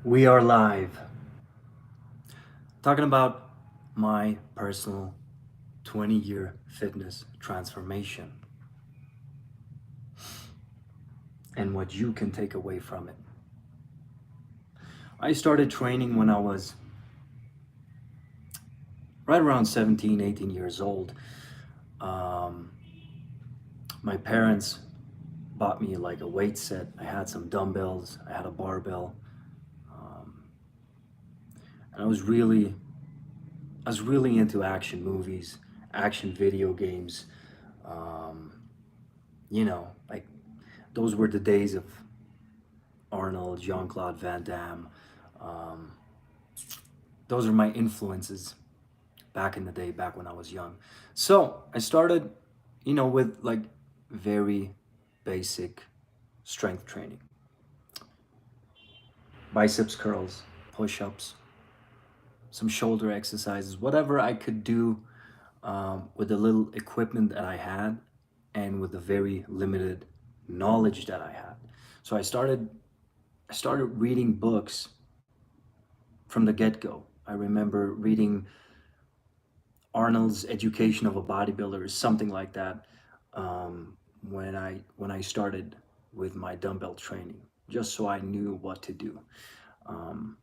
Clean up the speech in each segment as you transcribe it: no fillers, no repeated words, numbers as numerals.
We are live. Talking about my personal 20-year fitness transformation and what you can take away from it. I started training when I was right around 17, 18 years old. Um, my parents bought me like a weight set. I had some dumbbells, I had a barbell. Um, and I was really into action movies, action video games. Um, like those were the days of Arnold, Jean-Claude Van Damme. Um, those are my influences back in the day, back when I was young. So I started, with like very basic strength training, biceps curls, push-ups, some shoulder exercises, whatever I could do with the little equipment that I had and with the very limited knowledge that I had. So I started reading books from the get-go. I remember reading Arnold's Education of a Bodybuilder or something like that when I started with my dumbbell training, just so I knew what to do. Um,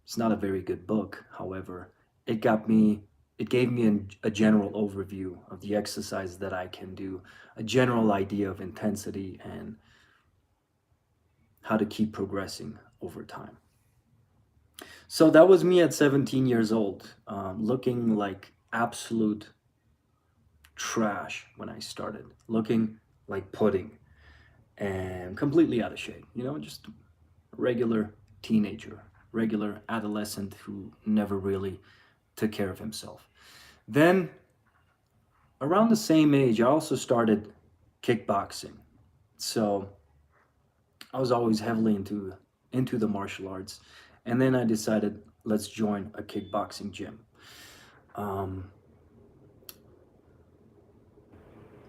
it's not a very good book, however, it got me. It gave me a general overview of the exercise that I can do, a general idea of intensity and how to keep progressing over time. So that was me at 17 years old, looking like absolute trash when I started, looking like pudding and completely out of shape. Just a regular teenager, regular adolescent who never really took care of himself. Then, around the same age, I also started kickboxing. So I was always heavily into the martial arts, and then I decided let's join a kickboxing gym. Um,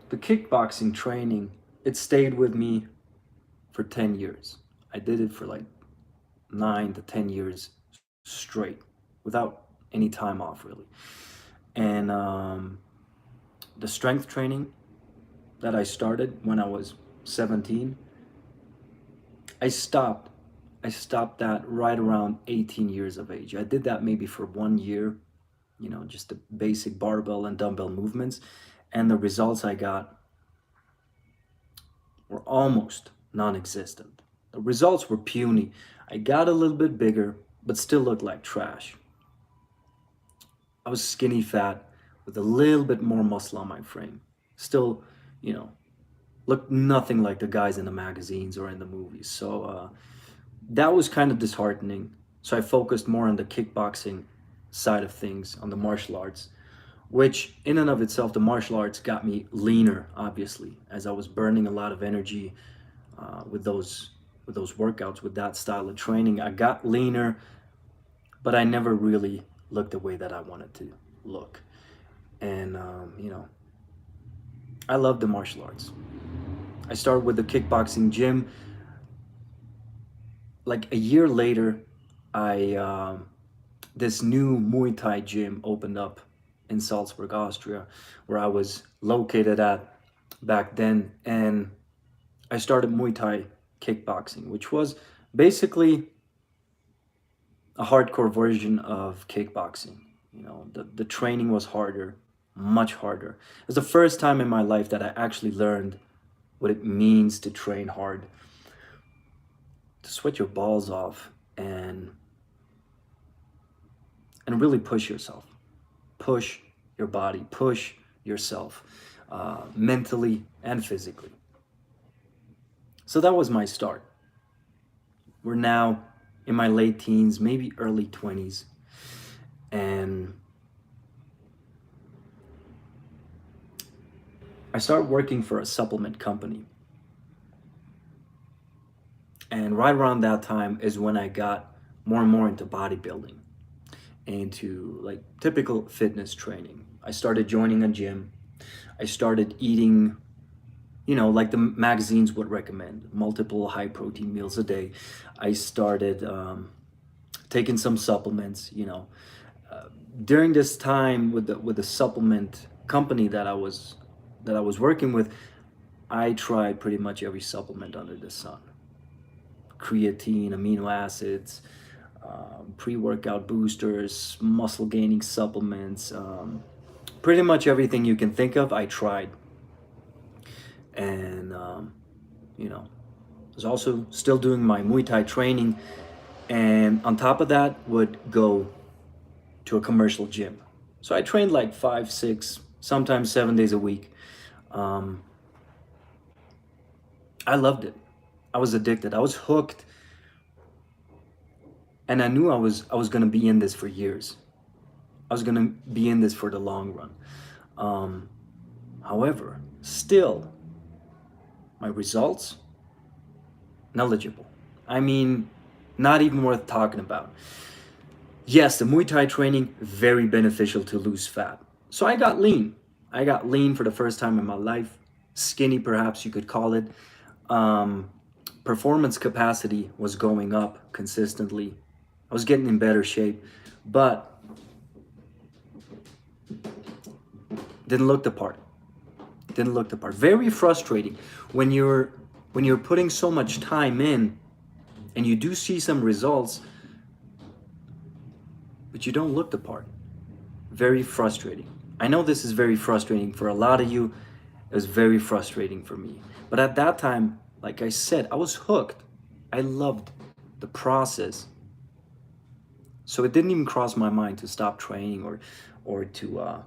the kickboxing training, it stayed with me for 10 years. I did it for like 9 to 10 years straight without any time off, really. And the strength training that I started when I was 17, I stopped. I stopped that right around 18 years of age. I did that maybe for 1 year, just the basic barbell and dumbbell movements. And the results I got were almost non existent. The results were puny. I got a little bit bigger, but still looked like trash. I was skinny fat with a little bit more muscle on my frame. Still, you know, looked nothing like the guys in the magazines or in the movies. So that was kind of disheartening. So I focused more on the kickboxing side of things, on the martial arts, which in and of itself, the martial arts got me leaner, obviously, as I was burning a lot of energy with those workouts, with that style of training. I got leaner, but I never really looked the way that I wanted to look. And I love the martial arts. I started with the kickboxing gym. Like a year later, I this new Muay Thai gym opened up in Salzburg, Austria, where I was located at back then, and I started Muay Thai kickboxing, which was basically a hardcore version of kickboxing. The training was harder, much harder. It was the first time in my life that I actually learned what it means to train hard, to sweat your balls off, and really push yourself, push your body, push yourself, mentally and physically. So that was my start. We're now in my late teens, maybe early 20s, and I started working for a supplement company. And right around that time is when I got more and more into bodybuilding, into like typical fitness training. I started joining a gym. I started eating, like the magazines would recommend, multiple high protein meals a day. I started taking some supplements. During this time with the supplement company that I was working with, I tried pretty much every supplement under the sun: creatine, amino acids, pre-workout boosters, muscle gaining supplements, pretty much everything you can think of. I tried, and I was also still doing my Muay Thai training, and on top of that, would go to a commercial gym. So I trained like 5, 6, sometimes 7 days a week. Um, I loved it. I was addicted. I was hooked, and I knew I was gonna be in this for years. I was gonna be in this for the long run. Um, However, still, my results negligible. I mean, not even worth talking about. Yes, the Muay Thai training very beneficial to lose fat. So I got lean. I got lean for the first time in my life. Skinny, perhaps you could call it. Um, Performance capacity was going up consistently. I was getting in better shape, but didn't look the part. Didn't look the part. Very frustrating when you're putting so much time in and you do see some results, but you don't look the part. Very frustrating. I know this is very frustrating for a lot of you. It was very frustrating for me. But at that time, like I said, I was hooked. I loved the process. So it didn't even cross my mind to stop training or to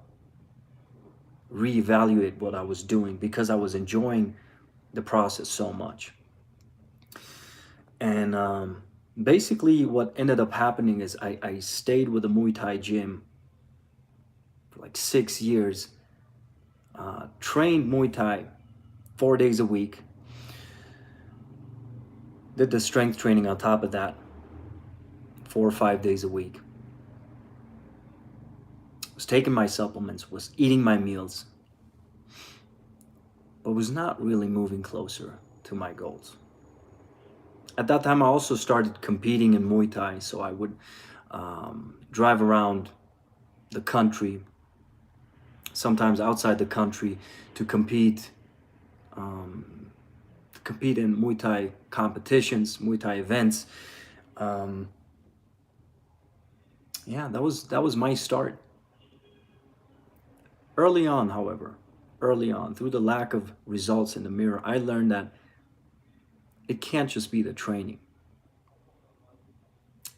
reevaluate what I was doing, because I was enjoying the process so much. And basically, what ended up happening is I stayed with the Muay Thai gym for like 6 years, trained Muay Thai 4 days a week, did the strength training on top of that 4 or 5 days a week, was taking my supplements, was eating my meals, but was not really moving closer to my goals. At that time, I also started competing in Muay Thai, so I would drive around the country, sometimes outside the country, to compete in Muay Thai competitions, Muay Thai events. Um, yeah, that was my start. Early on, however, early on, through the lack of results in the mirror, I learned that it can't just be the training.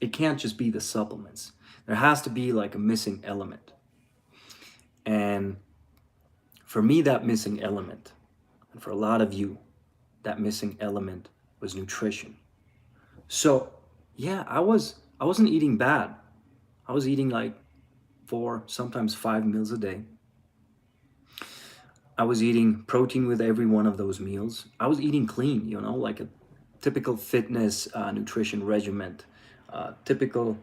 It can't just be the supplements. There has to be like a missing element. And for me, that missing element, and for a lot of you, that missing element was nutrition. So yeah, I wasn't eating bad. I was eating like 4, sometimes 5 meals a day. I was eating protein with every one of those meals. I was eating clean, like a typical fitness nutrition regimen, typical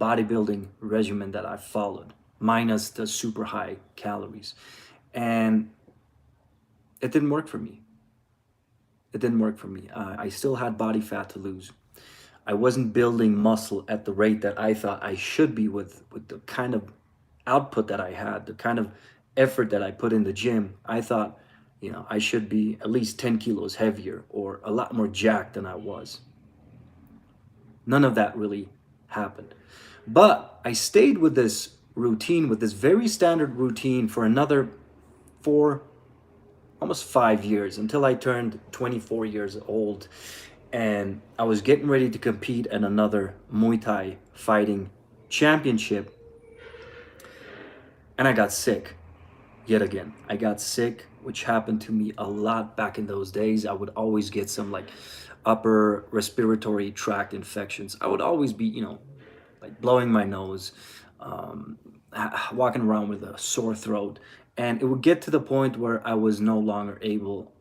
bodybuilding regimen that I followed, minus the super high calories. And it didn't work for me. It didn't work for me. I still had body fat to lose. I wasn't building muscle at the rate that I thought I should be with the kind of output that I had, the kind of effort that I put in the gym. I thought, I should be at least 10 kilos heavier or a lot more jacked than I was. None of that really happened. But I stayed with this routine, with this very standard routine, for another 4, almost 5 years, until I turned 24 years old. And I was getting ready to compete in another Muay Thai fighting championship. And I got sick yet again. I got sick, which happened to me a lot back in those days. I would always get some like upper respiratory tract infections. I would always be, like blowing my nose, um, walking around with a sore throat. And it would get to the point where I was no longer able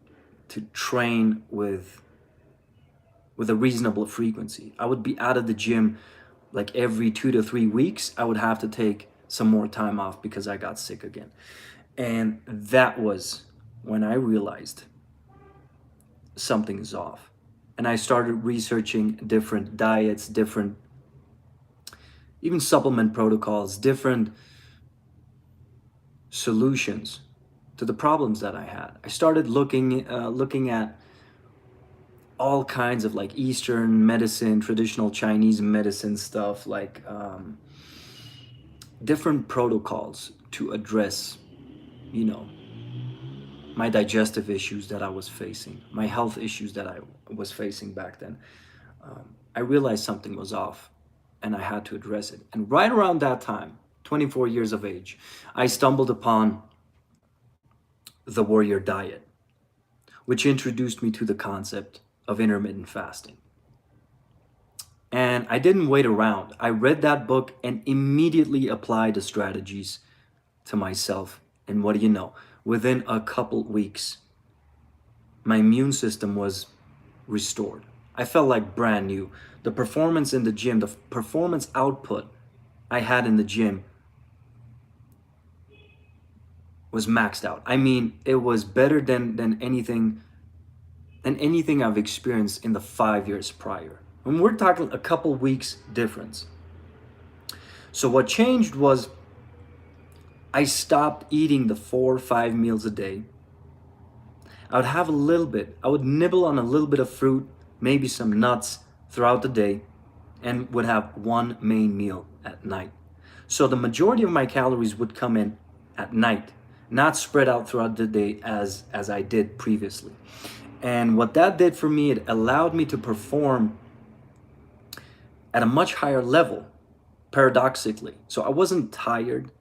to train with a reasonable frequency. I would be out of the gym like every 2 to 3 weeks. I would have to take some more time off because I got sick again. And that was when I realized something is off. And I started researching different diets, different, even supplement protocols, different solutions to the problems that I had. I started looking at all kinds of like Eastern medicine, traditional Chinese medicine stuff, like different protocols to address, you know, my digestive issues that I was facing, my health issues that I was facing back then. I realized something was off and I had to address it. And right around that time, 24 years of age, I stumbled upon the warrior diet, which introduced me to the concept of intermittent fasting. And I didn't wait around. I read that book and immediately applied the strategies to myself. And what do you know? Within a couple weeks, my immune system was restored. I felt like brand new. The performance in the gym, the performance output I had in the gym was maxed out. I mean, it was better than anything I've experienced in the 5 years prior. And we're talking a couple weeks difference. So what changed was I stopped eating the 4 or 5 meals a day. I would have a little bit. I would nibble on a little bit of fruit, maybe some nuts throughout the day, and would have one main meal at night. So the majority of my calories would come in at night, not spread out throughout the day as I did previously. And what that did for me, it allowed me to perform at a much higher level, paradoxically. So I wasn't tired.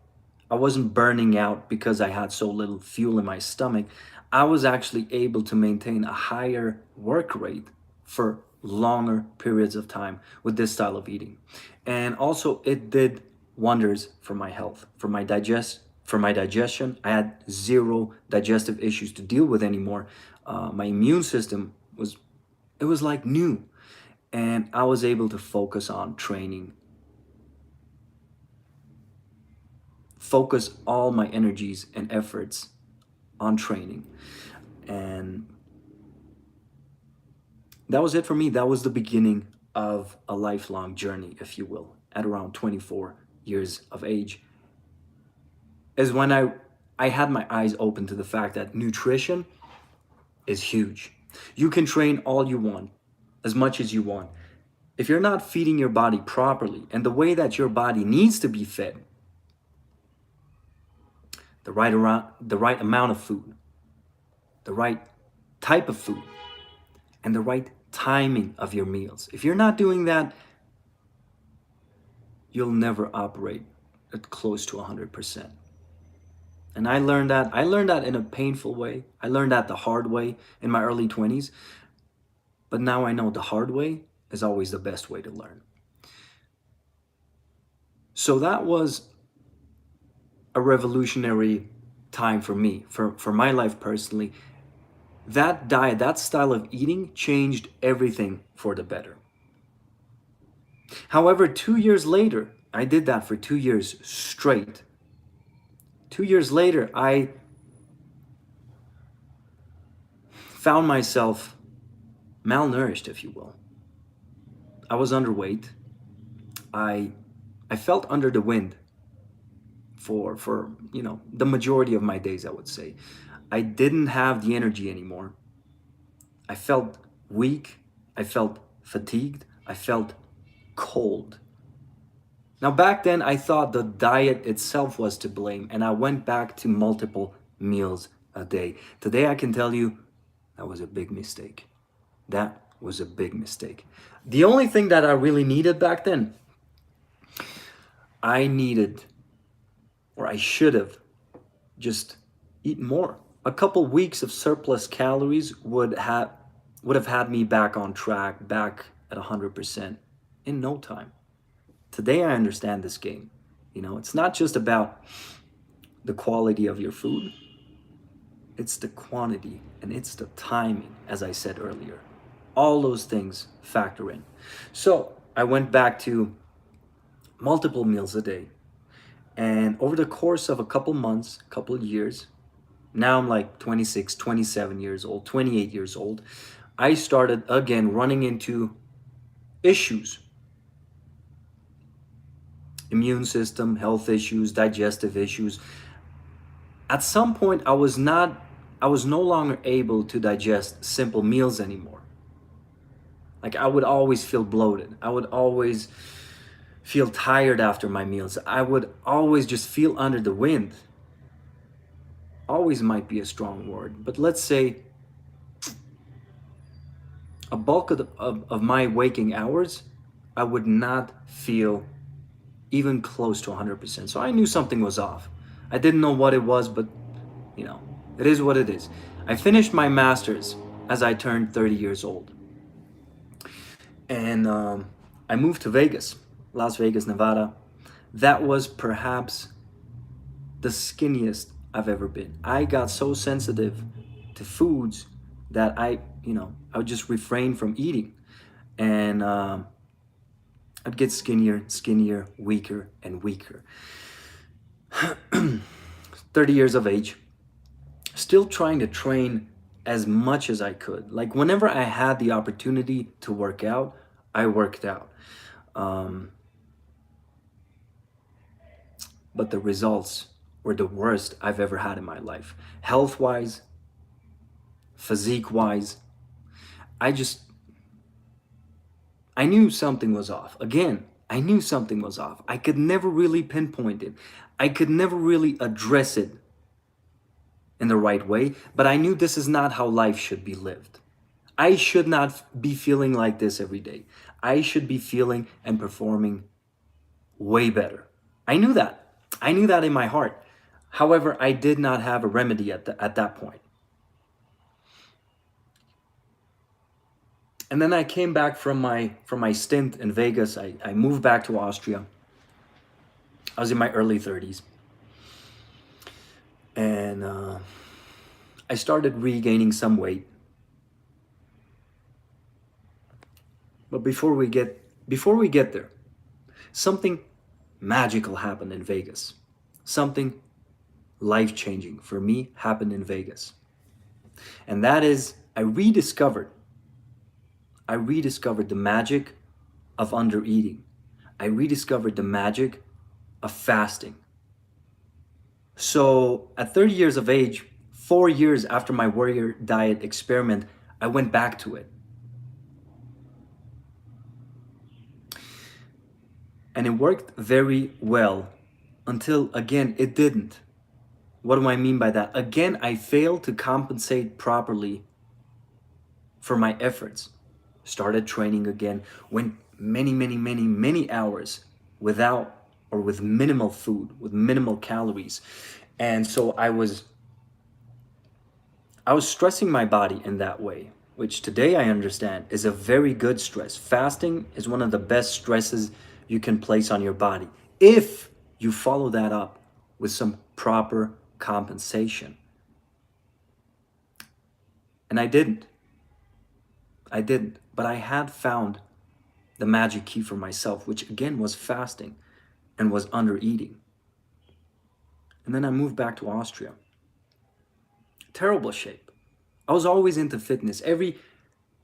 I wasn't burning out because I had so little fuel in my stomach. I was actually able to maintain a higher work rate for longer periods of time with this style of eating. And also it did wonders for my health, for my digestion. I had zero digestive issues to deal with anymore. My immune system was like new, and I was able to focus on training, focus all my energies and efforts on training. And that was it for me. That was the beginning of a lifelong journey, if you will, at around 24 years of age. Is when I had my eyes open to the fact that nutrition is huge. You can train all you want, as much as you want. If you're not feeding your body properly and the way that your body needs to be fed, the right amount of food, the right type of food, and the right timing of your meals. If you're not doing that, you'll never operate at close to 100%. And I learned that in a painful way. I learned that the hard way in my early 20s. But now I know the hard way is always the best way to learn. So that was a revolutionary time for me, for my life personally. That diet, that style of eating changed everything for the better. However, 2 years later, I did that for 2 years straight. 2 years later, I found myself malnourished, if you will. I was underweight. I felt under the wind for the majority of my days, I would say. I didn't have the energy anymore. I felt weak. I felt fatigued. I felt cold. Now, back then, I thought the diet itself was to blame, and I went back to multiple meals a day. Today, I can tell you that was a big mistake. That was a big mistake. The only thing that I really needed back then, I needed, or I should have, just eaten more. A couple weeks of surplus calories would have had me back on track, back at 100% in no time. Today I understand this game. It's not just about the quality of your food, it's the quantity and it's the timing, as I said earlier. All those things factor in. So I went back to multiple meals a day. And over the course of a couple months, couple years, now I'm like 26, 27 years old, 28 years old. I started again running into issues: immune system, health issues, digestive issues. At some point, I was no longer able to digest simple meals anymore. Like I would always feel bloated. I would always feel tired after my meals. I would always just feel under the wind. Always might be a strong word, but let's say a bulk of my waking hours, I would not feel even close to 100%. So I knew something was off. I didn't know what it was, but you know, it is what it is. I finished my master's as I turned 30 years old. And I moved to Vegas, Las Vegas, Nevada. That was perhaps the skinniest I've ever been. I got so sensitive to foods that I would just refrain from eating. And I'd get skinnier, skinnier, weaker, and weaker. 30 years of age, still trying to train as much as I could. Like whenever I had the opportunity to work out, I worked out. Um, but the results were the worst I've ever had in my life. Health wise, physique wise, I just, I knew something was off. Again, I knew something was off. I could never really pinpoint it. I could never really address it in the right way, but I knew this is not how life should be lived. I should not be feeling like this every day. I should be feeling and performing way better. I knew that. I knew that in my heart. However, I did not have a remedy at that point. And then I came back from my stint in Vegas. I moved back to Austria. I was in my early 30s. And I started regaining some weight. But before we get there, something magical happened in Vegas. Something life-changing for me happened in Vegas. And that is I rediscovered the magic of undereating. I rediscovered the magic of fasting. So at 30 years of age, 4 years after my warrior diet experiment, I went back to it. And it worked very well until, again, it didn't. What do I mean by that? Again, I failed to compensate properly for my efforts. Started training again, went many hours without or with minimal food, with minimal calories. And so I was stressing my body in that way, which today I understand is a very good stress. Fasting is one of the best stresses you can place on your body if you follow that up with some proper compensation. And I didn't. But I had found the magic key for myself, which again was fasting and was under eating. And then I moved back to Austria. Terrible shape. I was always into fitness. Every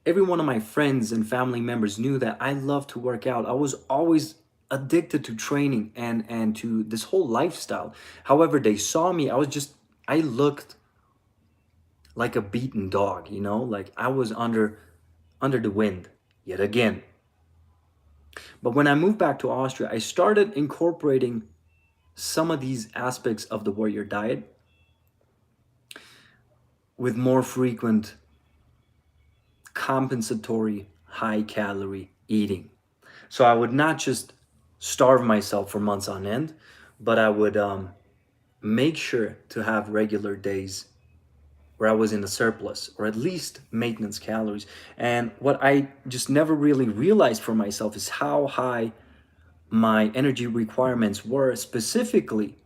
one of my friends and family members knew that I love to work out. I was always addicted to training and to this whole lifestyle. However, they saw me, I looked like a beaten dog, like I was under the wind yet again. But when I moved back to Austria, I started incorporating some of these aspects of the warrior diet with more frequent compensatory high calorie eating. So I would not just starve myself for months on end, but I would make sure to have regular days where I was in a surplus or at least maintenance calories. And what I just never really realized for myself is how high my energy requirements were specifically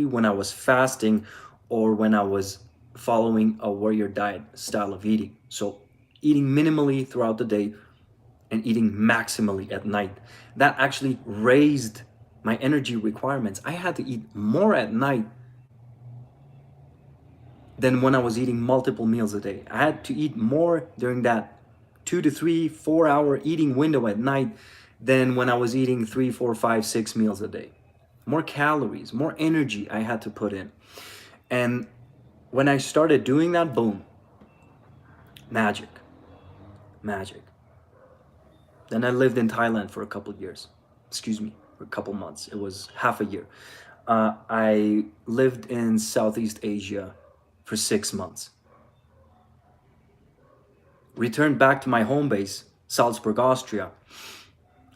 when I was fasting or when I was following a warrior diet style of eating. So eating minimally throughout the day and eating maximally at night. That actually raised my energy requirements. I had to eat more at night than when I was eating multiple meals a day. I had to eat more during that 2 to 3, 4 hour eating window at night than when I was eating 3, 4, 5, 6 meals a day. More calories, more energy I had to put in. And when I started doing that, boom, magic, magic. Then I lived in Thailand for a couple of years. Excuse me, for a couple months. It was half a year. I lived in Southeast Asia for 6 months. Returned back to my home base, Salzburg, Austria,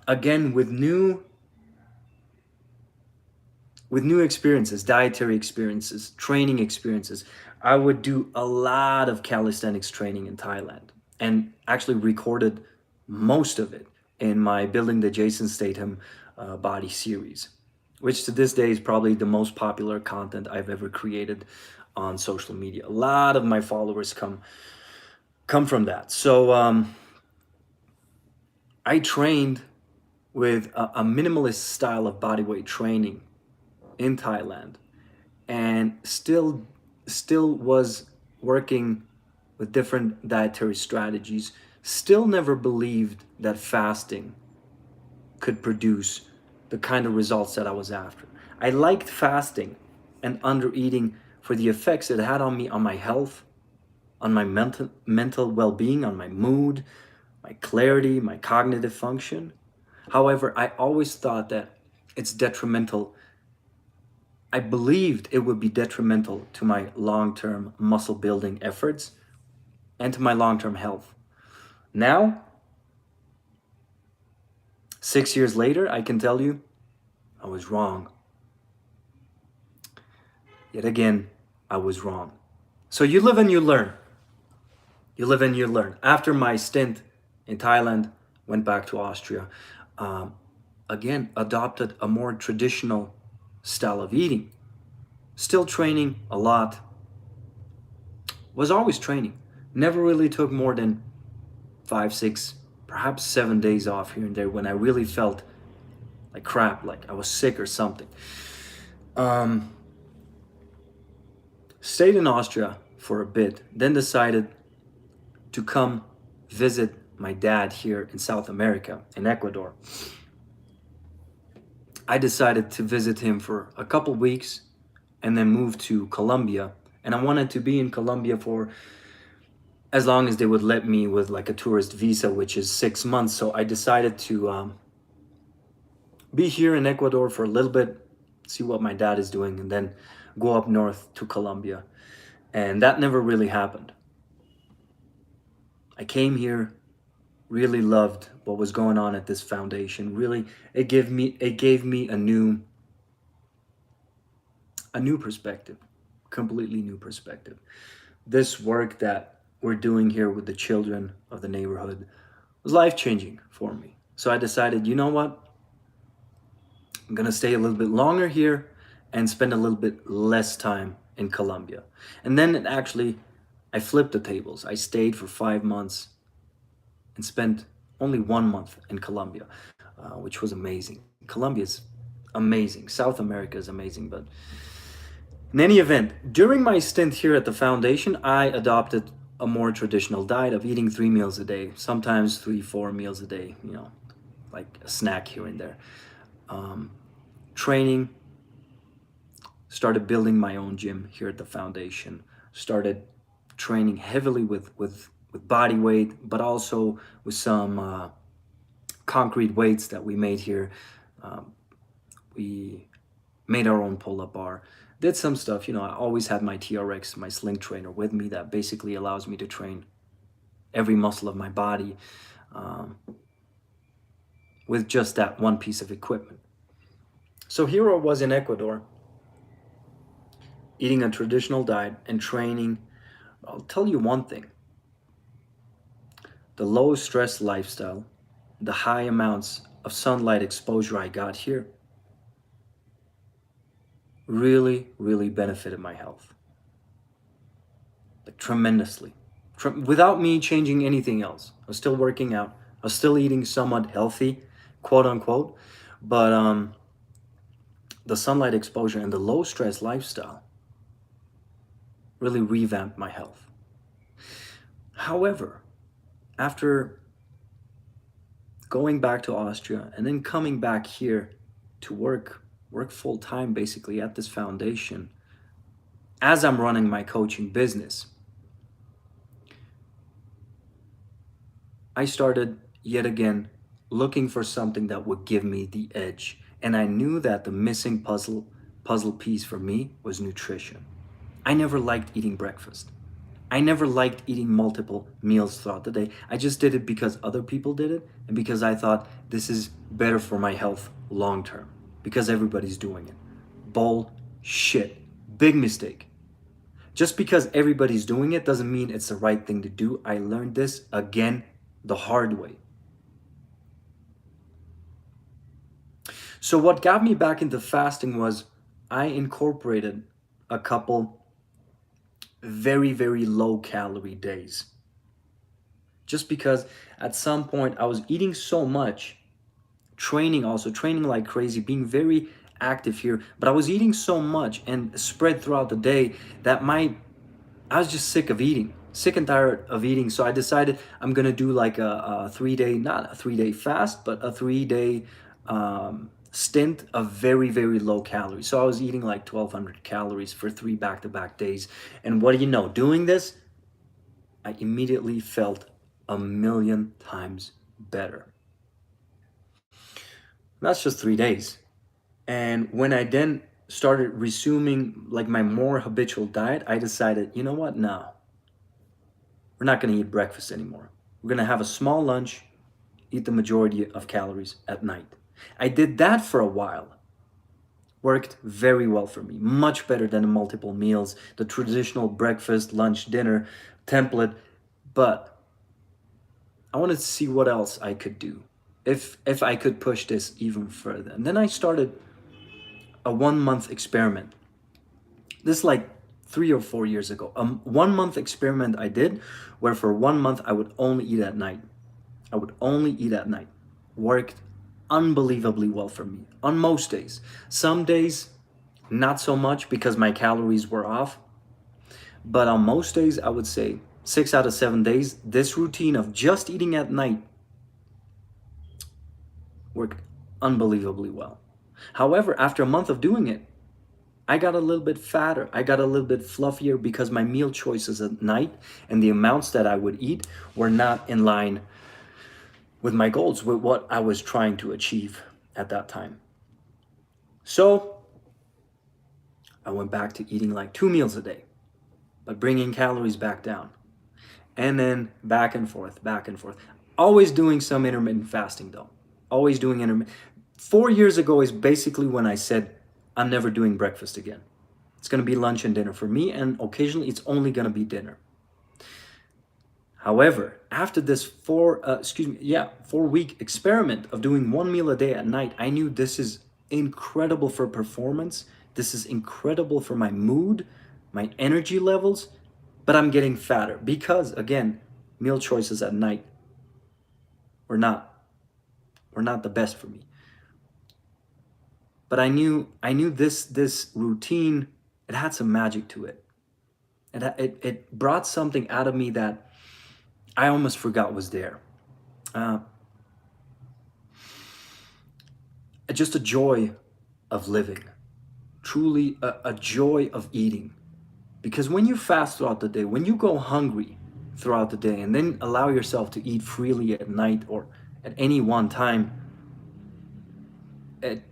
again with new experiences, dietary experiences, training experiences. I would do a lot of calisthenics training in Thailand and actually recorded most of it in my Building the Jason Statham body series, which to this day is probably the most popular content I've ever created on social media. A lot of my followers come from that. So I trained with a minimalist style of bodyweight training in Thailand, and still was working with different dietary strategies. Still never believed that fasting could produce the kind of results that I was after. I liked fasting and under eating for the effects it had on me, on my health, on my mental well-being, on my mood, my clarity, my cognitive function. However, I always thought that it's detrimental. I believed it would be detrimental to my long-term muscle building efforts and to my long-term health. Now, 6 years later, I can tell you I was wrong. Yet again, I was wrong. So you live and you learn. You live and you learn. After my stint in Thailand, went back to Austria, um, again, adopted a more traditional style of eating. Still training a lot. Was always training. Never really took more than 5, 6, perhaps 7 days off here and there when I really felt like crap, like I was sick or something. Um, Stayed in Austria for a bit, then decided to come visit my dad here in South America, in Ecuador. I decided to visit him for a couple weeks and then move to Colombia. And I wanted to be in Colombia for as long as they would let me with like a tourist visa, which is 6 months. So I decided to be here in Ecuador for a little bit, see what my dad is doing, and then go up north to Colombia. And that never really happened. I came here, really loved what was going on at this foundation. Really, it gave me a new perspective, completely new perspective. This work that we're doing here with the children of the neighborhood was life-changing for me. So I decided, you know what? I'm gonna stay a little bit longer here and spend a little bit less time in Colombia. And then I flipped the tables. I stayed for 5 months and spent only 1 month in Colombia, which was amazing. Colombia is amazing. South America is amazing. But in any event, during my stint here at the foundation, I adopted a more traditional diet of eating 3 meals a day, sometimes 3, 4 meals a day, like a snack here and there. Training, started building my own gym here at the foundation, started training heavily with body weight, but also with some concrete weights that we made here. We made our own pull-up bar, did some stuff. I always had my TRX, my sling trainer with me that basically allows me to train every muscle of my body with just that one piece of equipment. So here I was in Ecuador, eating a traditional diet and training. I'll tell you one thing. The low stress lifestyle, the high amounts of sunlight exposure I got here really, really benefited my health. Like tremendously. Without me changing anything else. I was still working out. I was still eating somewhat healthy, quote unquote. But the sunlight exposure and the low stress lifestyle really revamped my health. However, after going back to Austria and then coming back here to work full time basically at this foundation as I'm running my coaching business, I started yet again looking for something that would give me the edge. And I knew that the missing puzzle piece for me was nutrition. I never liked eating breakfast. I never liked eating multiple meals throughout the day. I just did it because other people did it and because I thought this is better for my health long term because everybody's doing it. Bullshit. Big mistake. Just because everybody's doing it doesn't mean it's the right thing to do. I learned this again the hard way. So, what got me back into fasting was I incorporated a couple very, very low calorie days. Just because at some point I was eating so much, training also, training like crazy, being very active here, but I was eating so much and spread throughout the day that I was just sick of eating, sick and tired of eating. So I decided I'm gonna do like a 3 day, not a 3 day fast, but a 3 day stint of very, very low calories. So I was eating like 1,200 calories for 3 back-to-back days. And what do you know? Doing this, I immediately felt a million times better. That's just 3 days. And when I then started resuming like my more habitual diet, I decided, you know what? No, we're not going to eat breakfast anymore. We're going to have a small lunch, eat the majority of calories at night. I did that for a while. Worked very well for me, much better than the multiple meals, the traditional breakfast, lunch, dinner template. But I wanted to see what else I could do, if I could push this even further. And then I started a 1 month experiment. This is like 3 or 4 years ago. A 1 month experiment I did where for 1 month I would only eat at night. I would only eat at night. Worked unbelievably well for me on most days. Some days, not so much because my calories were off. But on most days, I would say 6 out of 7 days, this routine of just eating at night worked unbelievably well. However, after a month of doing it, I got a little bit fatter. I got a little bit fluffier because my meal choices at night and the amounts that I would eat were not in line with my goals, with what I was trying to achieve at that time. So I went back to eating like 2 meals a day, but bringing calories back down. And then back and forth, back and forth. Always doing some intermittent fasting though. Always doing intermittent. 4 years ago is basically when I said, I'm never doing breakfast again. It's going to be lunch and dinner for me, and occasionally it's only going to be dinner. However, after this 4 week experiment of doing 1 meal a day at night, I knew this is incredible for performance. This is incredible for my mood, my energy levels, but I'm getting fatter because again, meal choices at night were not the best for me. But I knew this routine, it had some magic to it. It brought something out of me that I almost forgot was there. Uh, just a joy of living, truly a joy of eating. Because when you fast throughout the day, when you go hungry throughout the day and then allow yourself to eat freely at night or at any one time, it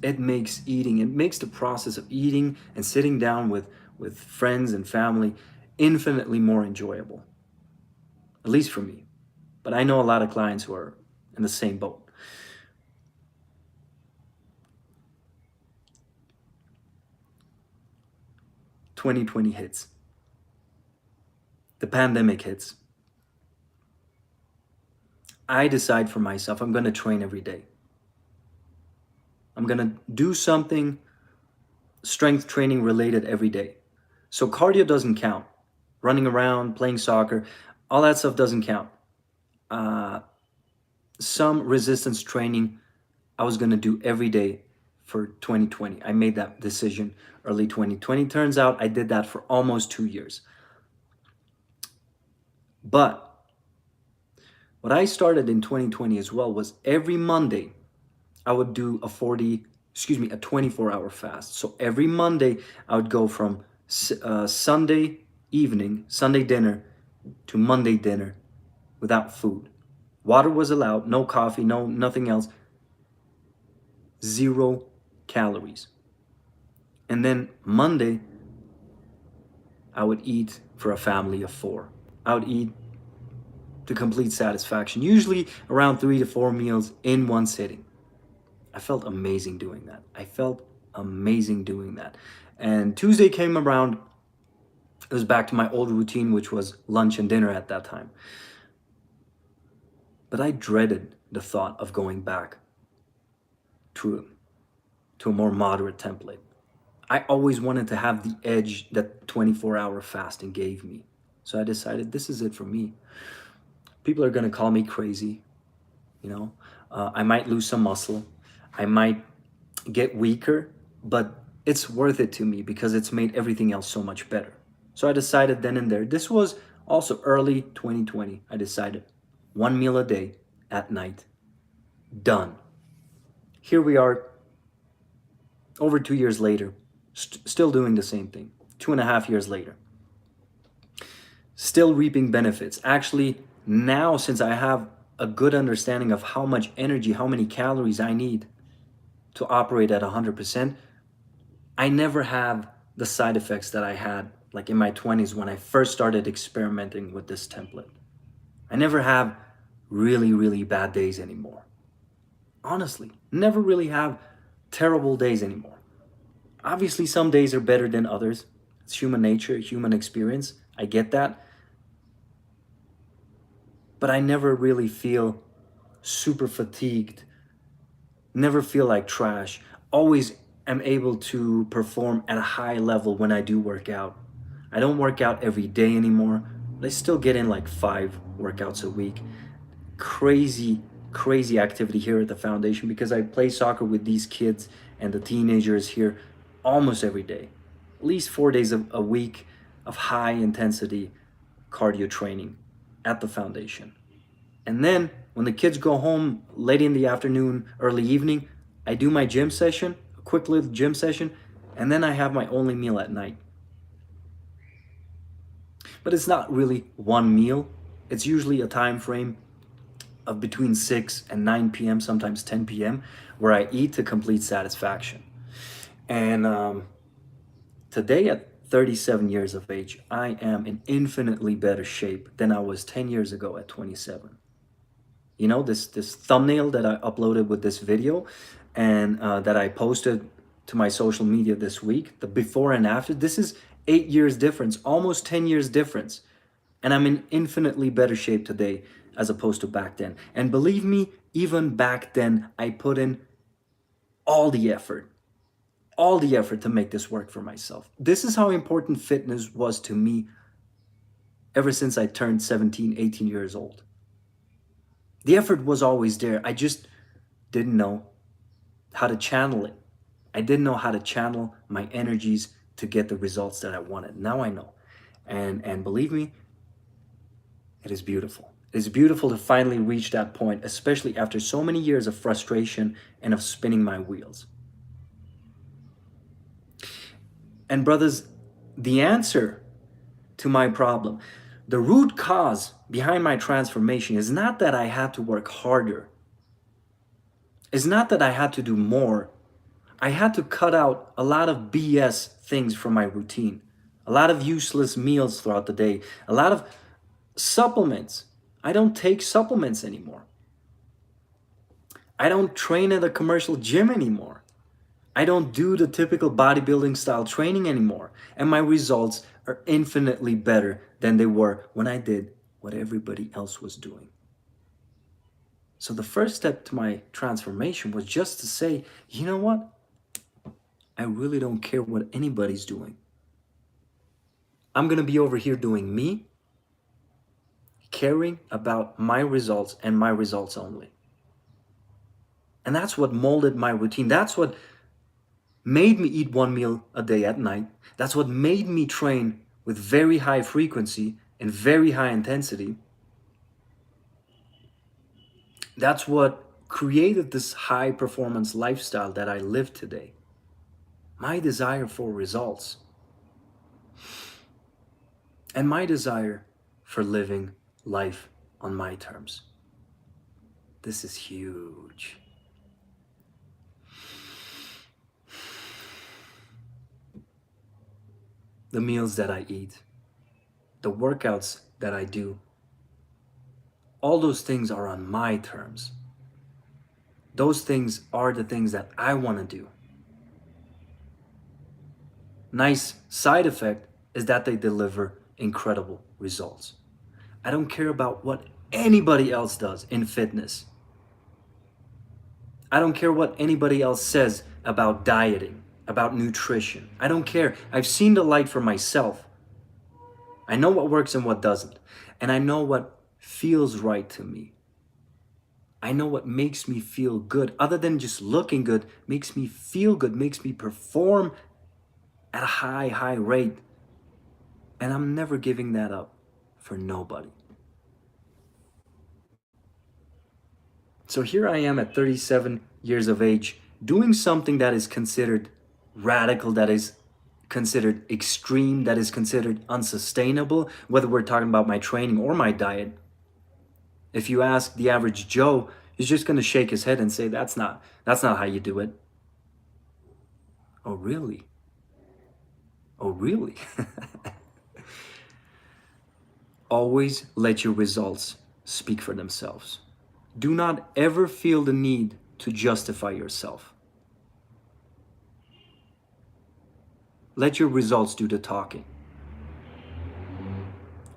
it makes eating, it makes the process of eating and sitting down with friends and family infinitely more enjoyable, at least for me. But I know a lot of clients who are in the same boat. 2020 hits, the pandemic hits. I decide for myself, I'm going to train every day. I'm going to do something strength training related every day. So cardio doesn't count. Running around, playing soccer, all that stuff doesn't count. Uh, some resistance training I was going to do every day for 2020. I made that decision early 2020. Turns out I did that for almost 2 years. But what I started in 2020 as well was every Monday I would do a 24-hour fast. So every Monday I would go from Sunday evening, Sunday dinner to Monday dinner without food. Water was allowed, no coffee, no nothing else. 0 calories. And then Monday I would eat for a family of 4. I would eat to complete satisfaction, usually around 3 to 4 meals in one sitting. I felt amazing doing that. I felt amazing doing that. And Tuesday came around, it was back to my old routine, which was lunch and dinner at that time. But I dreaded the thought of going back to a more moderate template. I always wanted to have the edge that 24-hour fasting gave me. So I decided this is it for me. People are going to call me crazy, you know. I might lose some muscle. I might get weaker, but it's worth it to me because it's made everything else so much better. So I decided then and there. This was also early 2020. I decided 1 meal a day at night. Done. Here we are over 2 years later, still doing the same thing. 2.5 years later. Still reaping benefits. Actually, now since I have a good understanding of how much energy, how many calories I need to operate at 100%, I never have the side effects that I had like in my 20s when I first started experimenting with this template. I never have really, really bad days anymore. Honestly, never really have terrible days anymore. Obviously, some days are better than others. It's human nature, human experience. I get that. But I never really feel super fatigued, never feel like trash. Always am able to perform at a high level when I do work out. I don't work out every day anymore, but I still get in like 5 workouts a week. Crazy, crazy activity here at the foundation because I play soccer with these kids and the teenagers here almost every day. At least 4 days a week of high intensity cardio training at the foundation. And then when the kids go home late in the afternoon, early evening, I do my gym session, a quick little gym session, and then I have my only meal at night. But it's not really one meal. It's usually a time frame of between 6 and 9 p.m., sometimes 10 p.m., where I eat to complete satisfaction. And today at 37 years of age, I am in infinitely better shape than I was 10 years ago at 27. You know, this thumbnail that I uploaded with this video and that I posted to my social media this week, the before and after, this is 8 years difference, almost 10 years difference. And I'm in infinitely better shape today as opposed to back then. And believe me, even back then, I put in all the effort to make this work for myself. This is how important fitness was to me ever since I turned 17, 18 years old. The effort was always there. I just didn't know how to channel it. I didn't know how to channel my energies to get the results that I wanted. Now I know. And believe me, it is beautiful. It is beautiful to finally reach that point, especially after so many years of frustration and of spinning my wheels. And brothers, the answer to my problem, the root cause behind my transformation is not that I had to work harder. It's not that I had to do more. I had to cut out a lot of BS things from my routine, a lot of useless meals throughout the day, a lot of supplements. I don't take supplements anymore. I don't train at a commercial gym anymore. I don't do the typical bodybuilding style training anymore. And my results are infinitely better than they were when I did what everybody else was doing. So the first step to my transformation was just to say, you know what? I really don't care what anybody's doing. I'm going to be over here doing me, caring about my results and my results only. And that's what molded my routine. That's what made me eat one meal a day at night. That's what made me train with very high frequency and very high intensity. That's what created this high performance lifestyle that I live today. My desire for results and my desire for living life on my terms. This is huge. The meals that I eat, the workouts that I do, all those things are on my terms. Those things are the things that I want to do. Nice side effect is that they deliver incredible results. I don't care about what anybody else does in fitness. I don't care what anybody else says about dieting, about nutrition. I don't care. I've seen the light for myself. I know what works and what doesn't. And I know what feels right to me. I know what makes me feel good, other than just looking good, makes me feel good, makes me perform at a high rate. And I'm never giving that up for nobody. So here I am at 37 years of age, doing something that is considered radical, that is considered extreme, that is considered unsustainable, whether we're talking about my training or my diet. If you ask the average Joe, he's just going to shake his head and say, that's not how you do it. Oh, really? Oh, really? Always let your results speak for themselves. Do not ever feel the need to justify yourself. Let your results do the talking.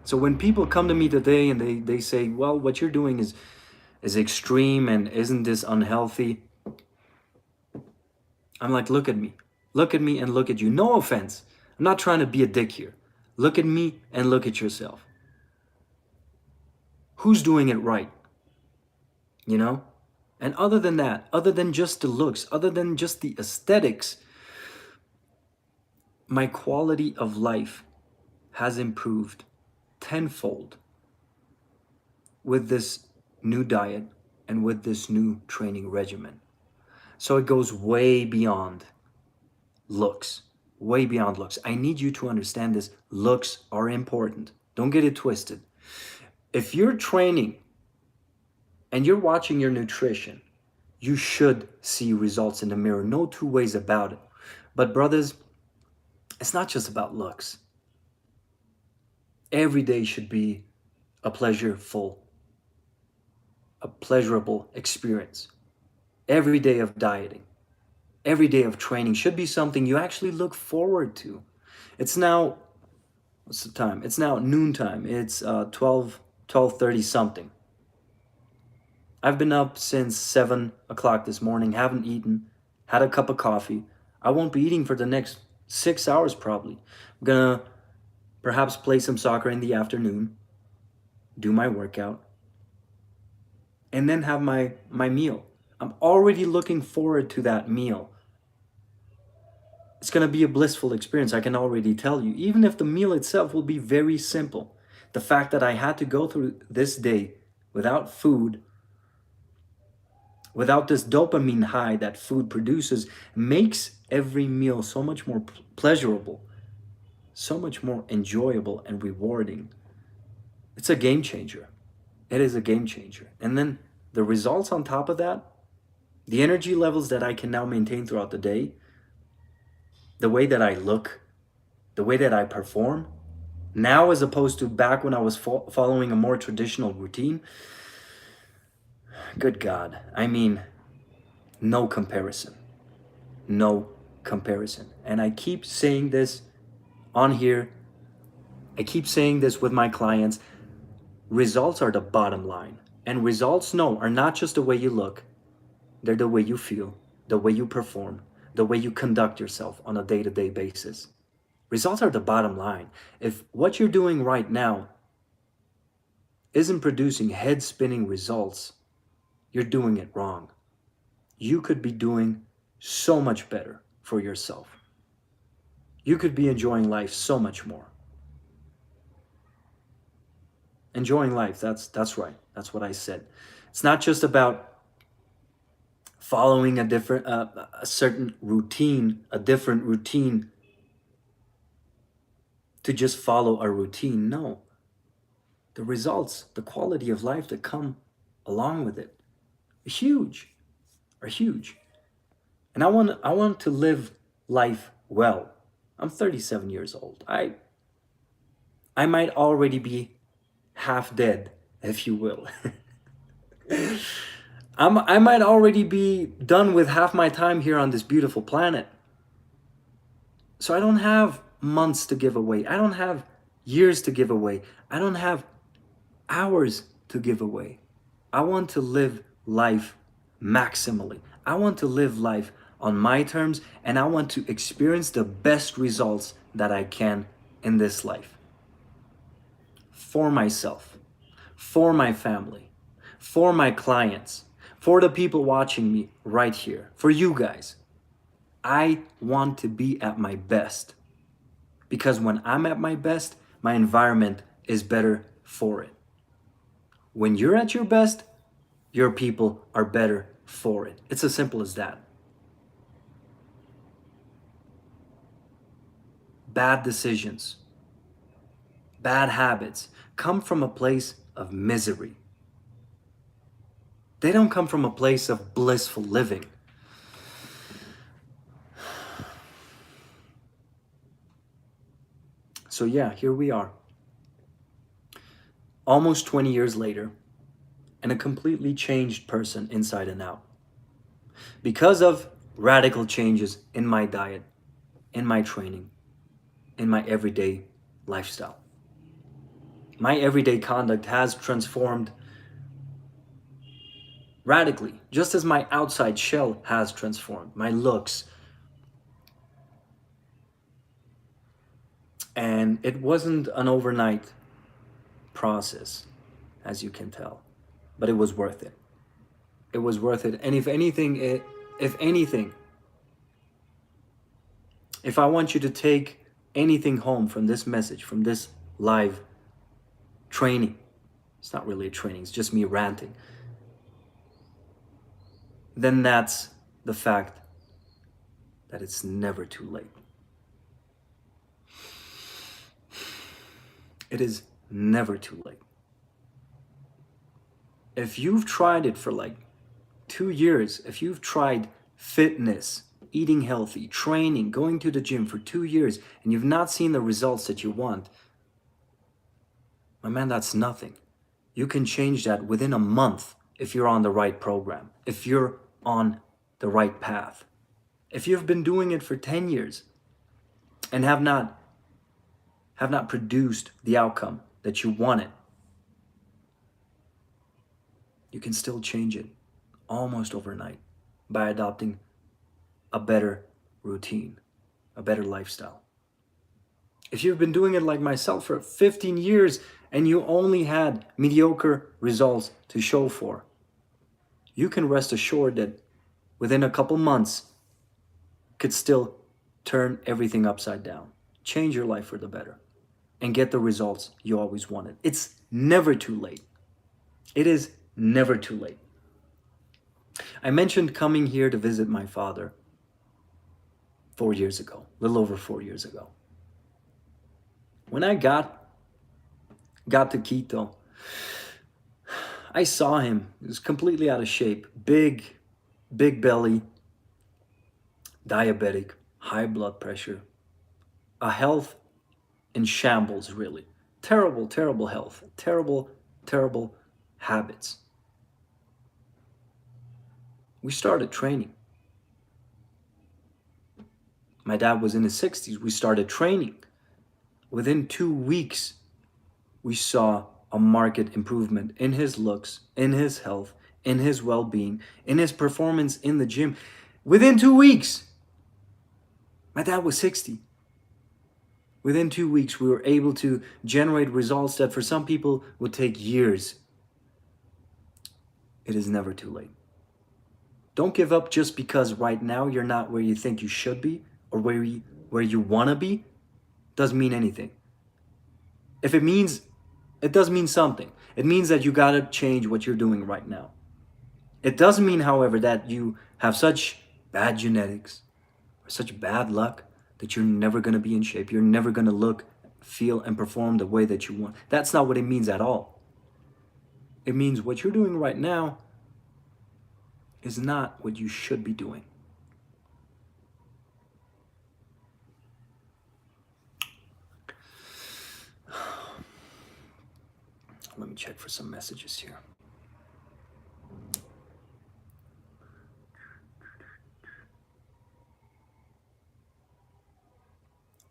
So when people come to me today and they say, well, what you're doing is extreme and isn't this unhealthy? I'm like, look at me. Look at me and look at you. No offense. I'm not trying to be a dick here. Look at me and look at yourself. Who's doing it right? You know? And other than that, other than just the looks, other than just the aesthetics, my quality of life has improved tenfold with this new diet and with this new training regimen. So it goes way beyond looks, way beyond looks. I need you to understand this. Looks are important. Don't get it twisted. If you're training and you're watching your nutrition, you should see results in the mirror. No two ways about it. But brothers, it's not just about looks. Every day should be a pleasurable experience. Every day of dieting, every day of training should be something you actually look forward to. It's now, what's the time? It's now noontime. It's 12:30 something. I've been up since 7 o'clock this morning, haven't eaten, had a cup of coffee. I won't be eating for the next 6 hours probably. I'm gonna perhaps play some soccer in the afternoon, do my workout, and then have my meal. I'm already looking forward to that meal. It's going to be a blissful experience, I can already tell you, even if the meal itself will be very simple. The fact that I had to go through this day without food, without this dopamine high that food produces, makes every meal so much more pleasurable, so much more enjoyable and rewarding. It's a game changer. It is a game changer. And then the results on top of that, the energy levels that I can now maintain throughout the day, the way that I look, the way that I perform, now as opposed to back when I was following a more traditional routine, good God, I mean, no comparison. No comparison. And I keep saying this on here. I keep saying this with my clients. Results are the bottom line. And results, no, are not just the way you look. They're the way you feel, the way you perform, the way you conduct yourself on a day-to-day basis. Results are the bottom line. If what you're doing right now isn't producing head-spinning results, you're doing it wrong. You could be doing so much better, for yourself. You could be enjoying life so much more. Enjoying life, that's right. That's what I said. It's not just about following a certain routine, a different routine to just follow a routine. No, the results, the quality of life that come along with it are huge, are huge. And I want to live life well. I'm 37 years old. I might already be half dead, if you will. I might already be done with half my time here on this beautiful planet. So I don't have months to give away. I don't have years to give away. I don't have hours to give away. I want to live life maximally. I want to live life on my terms, and I want to experience the best results that I can in this life. For myself, for my family, for my clients, for the people watching me right here, for you guys. I want to be at my best, because when I'm at my best, my environment is better for it. When you're at your best, your people are better for it. It's as simple as that. Bad decisions, bad habits come from a place of misery. They don't come from a place of blissful living. So yeah, here we are. Almost 20 years later, and a completely changed person inside and out. Because of radical changes in my diet, in my training, in my everyday lifestyle. My everyday conduct has transformed radically, just as my outside shell has transformed, my looks. And it wasn't an overnight process, as you can tell, but it was worth it. It was worth it. And if anything, if I want you to take anything home from this message, from this live training, it's not really a training, it's just me ranting, then that's the fact that it's never too late. It is never too late. If you've tried it for like 2 years, if you've tried fitness, eating healthy, training, going to the gym for 2 years, and you've not seen the results that you want, my man, that's nothing. You can change that within a month if you're on the right program, if you're on the right path. If you've been doing it for 10 years and have not produced the outcome that you wanted, you can still change it almost overnight by adopting a better routine, a better lifestyle. If you've been doing it like myself for 15 years and you only had mediocre results to show for, you can rest assured that within a couple months, could still turn everything upside down, change your life for the better, and get the results you always wanted. It's never too late. It is never too late. I mentioned coming here to visit my father 4 years ago, a little over 4 years ago. When I got to Quito, I saw him. He was completely out of shape, big belly, diabetic, high blood pressure, a health in shambles, really. Terrible health, terrible habits. We started training. My dad was in his 60s. We started training. Within 2 weeks, we saw a marked improvement in his looks, in his health, in his well-being, in his performance in the gym. Within 2 weeks, my dad was 60. Within 2 weeks, we were able to generate results that for some people would take years. It is never too late. Don't give up just because right now you're not where you think you should be or where you want to be. Doesn't mean anything. If it means, it does mean something. It means that you got to change what you're doing right now. It doesn't mean, however, that you have such bad genetics or such bad luck that you're never going to be in shape. You're never going to look, feel, and perform the way that you want. That's not what it means at all. It means what you're doing right now is not what you should be doing. Let me check for some messages here.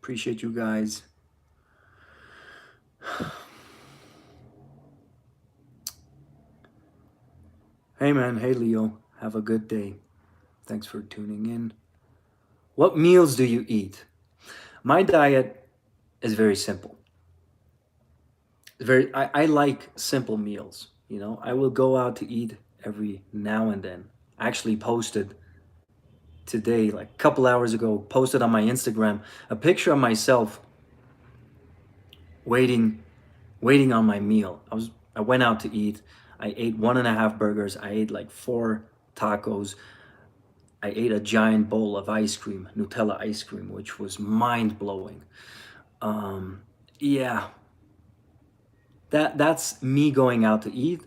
Appreciate you guys. Hey man, hey Leo, have a good day. Thanks for tuning in. What meals do you eat? My diet is very simple. I like simple meals. You know, I will go out to eat every now and then. I actually posted today, like a couple hours ago, posted on my Instagram a picture of myself waiting on my meal. I went out to eat. I ate 1.5 burgers. I ate like 4 tacos. I ate a giant bowl of ice cream, Nutella ice cream, which was mind blowing. Yeah, that's me going out to eat.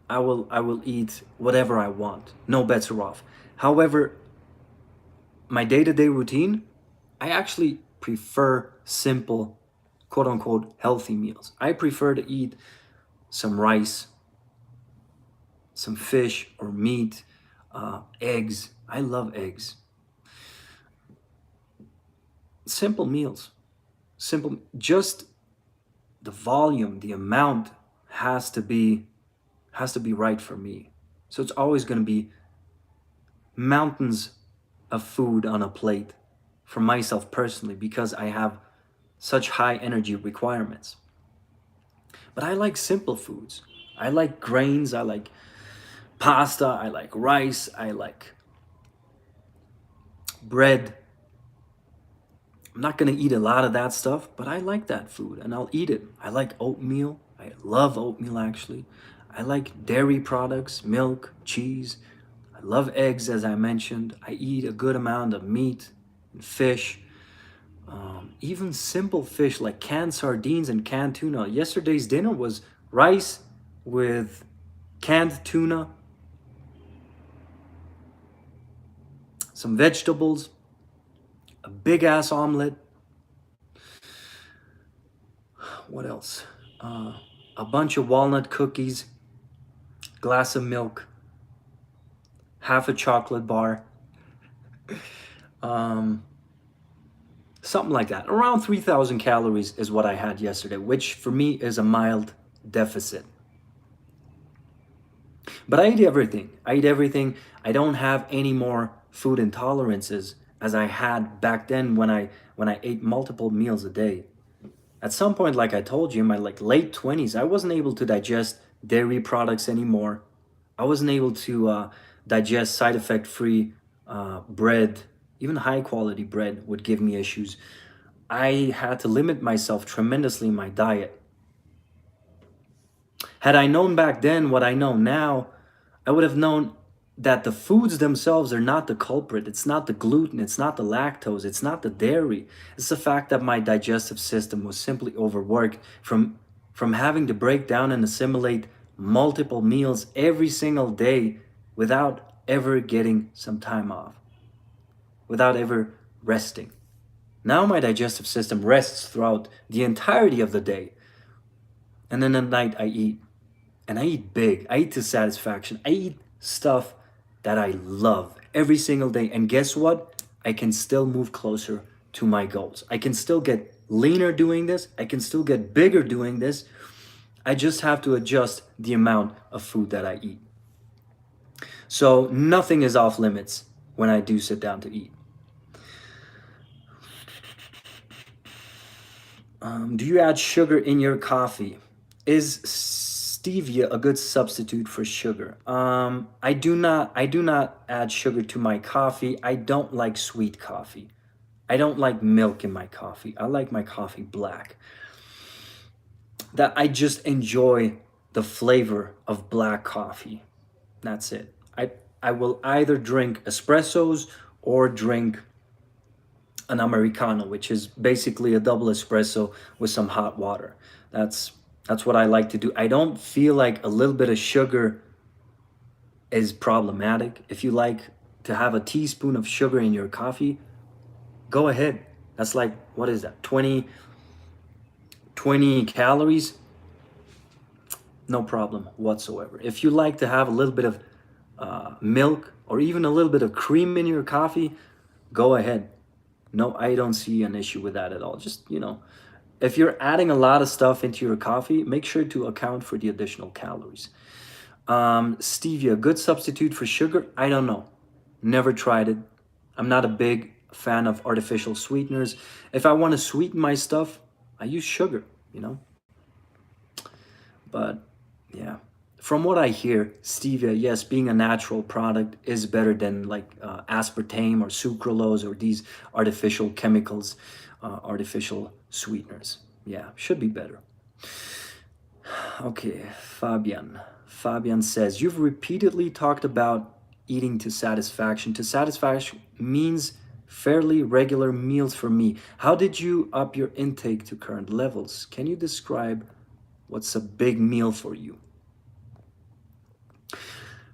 I will eat whatever I want. No bets are off. However, my day-to-day routine, I actually prefer simple, quote unquote, healthy meals. I prefer to eat some rice, some fish or meat, eggs. I love eggs. Simple meals. Simple, just the volume, the amount has to be right for me. So it's always going to be mountains of food on a plate for myself personally because I have such high energy requirements. But I like simple foods. I like grains, I like pasta, I like rice, I like bread. I'm not gonna eat a lot of that stuff, but I like that food and I'll eat it. I like oatmeal. I love oatmeal actually. I like dairy products, milk, cheese. I love eggs, as I mentioned. I eat a good amount of meat and fish. Even simple fish like canned sardines and canned tuna. Yesterday's dinner was rice with canned tuna, some vegetables, a big ass omelet. What else? A bunch of walnut cookies, glass of milk, half a chocolate bar, something like that. Around 3,000 calories is what I had yesterday, which for me is a mild deficit. But I eat everything. I eat everything. I don't have any more food intolerances as I had back then when I ate multiple meals a day. At some point, like I told you, in my like late 20s, I wasn't able to digest dairy products anymore. I wasn't able to digest side effect free bread. Even high quality bread would give me issues. I had to limit myself tremendously in my diet. Had I known back then what I know now, I would have known that the foods themselves are not the culprit. It's not the gluten, it's not the lactose, it's not the dairy. It's the fact that my digestive system was simply overworked from having to break down and assimilate multiple meals every single day without ever getting some time off, without ever resting. Now my digestive system rests throughout the entirety of the day. And then at night I eat. And I eat big. I eat to satisfaction. I eat stuff that I love every single day. And guess what? I can still move closer to my goals. I can still get leaner doing this. I can still get bigger doing this. I just have to adjust the amount of food that I eat. So nothing is off limits when I do sit down to eat. Do you add sugar in your coffee? Is Stevia a good substitute for sugar? I do not add sugar to my coffee. I don't like sweet coffee. I don't like milk in my coffee. I like my coffee black. That I just enjoy the flavor of black coffee. That's it. I will either drink espressos or drink an americano, which is basically a double espresso with some hot water. That's that's what I like to do. I don't feel like a little bit of sugar is problematic. If you like to have a teaspoon of sugar in your coffee, go ahead. That's like, what is that? 20 calories? No problem whatsoever. If you like to have a little bit of milk or even a little bit of cream in your coffee, go ahead. No, I don't see an issue with that at all. Just, if you're adding a lot of stuff into your coffee, make sure to account for the additional calories. Stevia, good substitute for sugar? I don't know. Never tried it. I'm not a big fan of artificial sweeteners. If I want to sweeten my stuff, I use sugar. But yeah, from what I hear, stevia, yes, being a natural product is better than like aspartame or sucralose or these artificial chemicals, artificial sweeteners. Yeah, should be better. Okay, Fabian. Fabian says, you've repeatedly talked about eating to satisfaction. To satisfaction means fairly regular meals for me. How did you up your intake to current levels? Can you describe what's a big meal for you?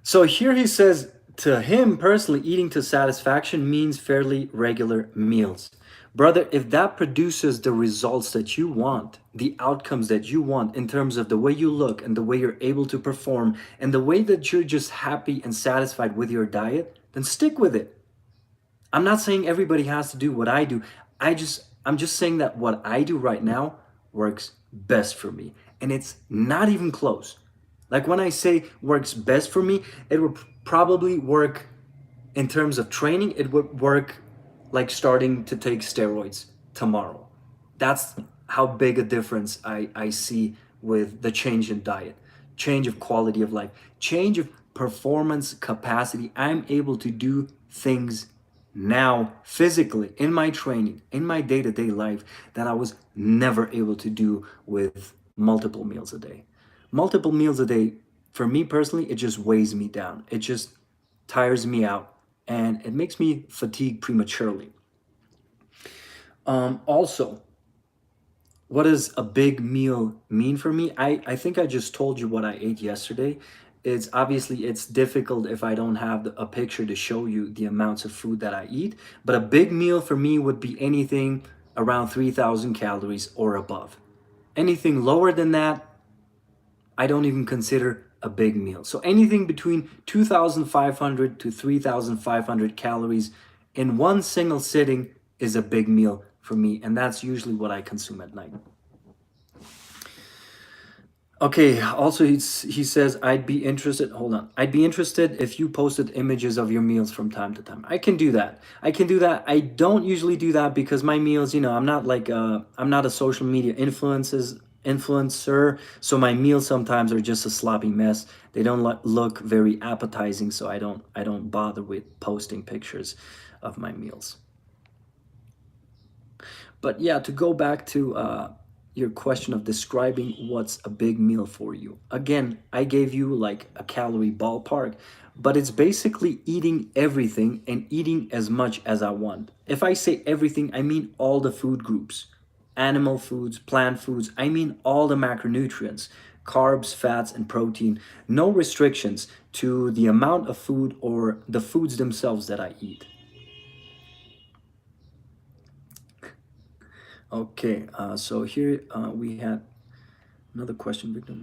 So here he says, to him personally, eating to satisfaction means fairly regular meals. Brother, if that produces the results that you want, the outcomes that you want in terms of the way you look and the way you're able to perform and the way that you're just happy and satisfied with your diet, then stick with it. I'm not saying everybody has to do what I do. I'm just saying that what I do right now works best for me. And it's not even close. Like when I say works best for me, it would probably work in terms of training, it would work like starting to take steroids tomorrow. That's how big a difference I see with the change in diet, change of quality of life, change of performance capacity. I'm able to do things now physically in my training, in my day-to-day life that I was never able to do with multiple meals a day. Multiple meals a day, for me personally, it just weighs me down. It just tires me out and it makes me fatigue prematurely. Also, what does a big meal mean for me? I think I just told you what I ate yesterday. It's difficult if I don't have a picture to show you the amounts of food that I eat. But a big meal for me would be anything around 3,000 calories or above. Anything lower than that, I don't even consider a big meal. So anything between 2,500 to 3,500 calories in one single sitting is a big meal for me. And that's usually what I consume at night. Okay, also he says, I'd be interested, hold on. I'd be interested if you posted images of your meals from time to time. I can do that. I don't usually do that because my meals, I'm not like I'm not a social media influencer, so my meals sometimes are just a sloppy mess. They don't look very appetizing, so I don't bother with posting pictures of my meals. But yeah, to go back to your question of describing what's a big meal for you. Again, I gave you like a calorie ballpark, but it's basically eating everything and eating as much as I want. If I say everything, I mean all the food groups, animal foods, plant foods, I mean all the macronutrients, carbs, fats, and protein. No restrictions to the amount of food or the foods themselves that I eat. Okay, so here we had another question, Victor.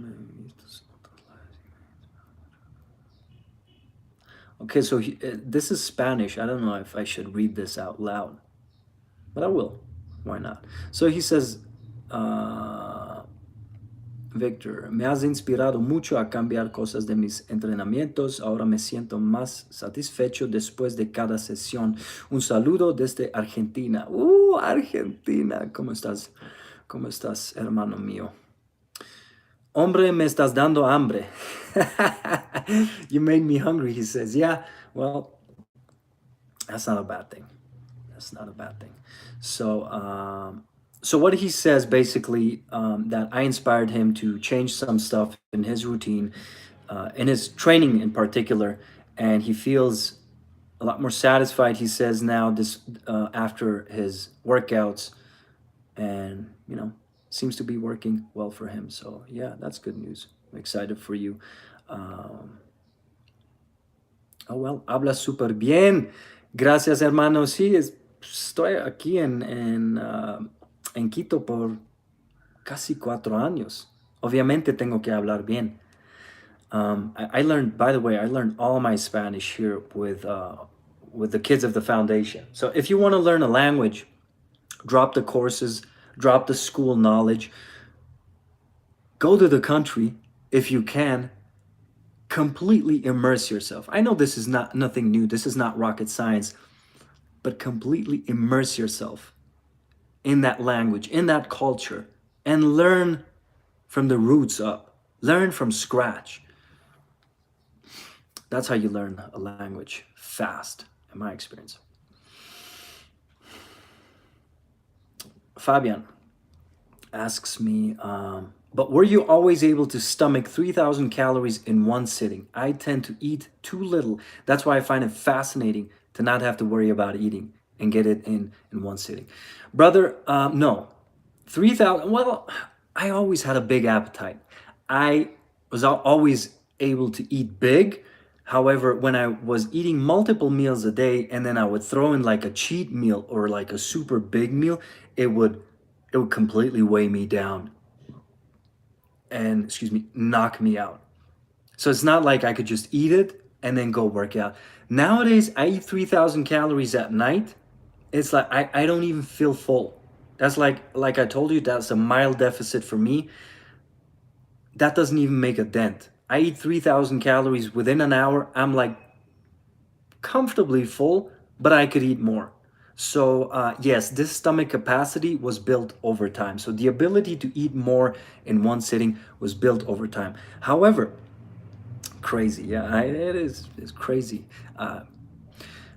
Okay, so this is Spanish. I don't know if I should read this out loud, but I will. Why not? So he says, Victor, me has inspirado mucho a cambiar cosas de mis entrenamientos. Ahora me siento más satisfecho después de cada sesión. Un saludo desde Argentina. Argentina. ¿Cómo estás? ¿Cómo estás, hermano mío? Hombre, me estás dando hambre. You made me hungry, he says. Yeah, well, that's not a bad thing. That's not a bad thing. So, so what he says basically, that I inspired him to change some stuff in his routine, in his training in particular, and he feels a lot more satisfied. He says now this, after his workouts, and seems to be working well for him. So yeah, that's good news. I'm excited for you. Um, oh well, habla súper bien. Gracias, hermano. Sí, estoy aquí en Quito por casi 4 años. Obviamente tengo que hablar bien. I learned, by the way, I learned all my Spanish here with the kids of the foundation. So if you want to learn a language, drop the courses, drop the school knowledge, go to the country if you can, completely immerse yourself. I know this is not nothing new, this is not rocket science, but completely immerse yourself in that language, in that culture, and learn from the roots up. Learn from scratch. That's how you learn a language fast, in my experience. Fabian asks me, but were you always able to stomach 3,000 calories in one sitting? I tend to eat too little. That's why I find it fascinating to not have to worry about eating and get it in one sitting. Brother, no. 3,000, well, I always had a big appetite. I was always able to eat big. However, when I was eating multiple meals a day and then I would throw in like a cheat meal or like a super big meal, it would completely weigh me down and, excuse me, knock me out. So it's not like I could just eat it and then go work out. Nowadays, I eat 3,000 calories at night. It's like I don't even feel full. That's like I told you, that's a mild deficit for me. That doesn't even make a dent. I eat 3,000 calories within an hour. I'm like comfortably full, but I could eat more. So yes, this stomach capacity was built over time. So the ability to eat more in one sitting was built over time. However, crazy, yeah, it is. It's crazy.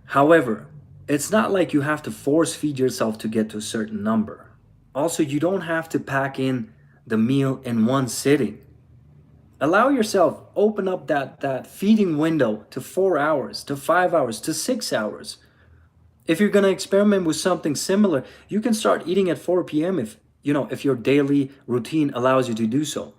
However, it's not like you have to force feed yourself to get to a certain number. Also, you don't have to pack in the meal in one sitting. Allow yourself, open up that feeding window to 4 hours, to 5 hours, to 6 hours. If you're gonna experiment with something similar, you can start eating at 4 p.m. if your daily routine allows you to do so.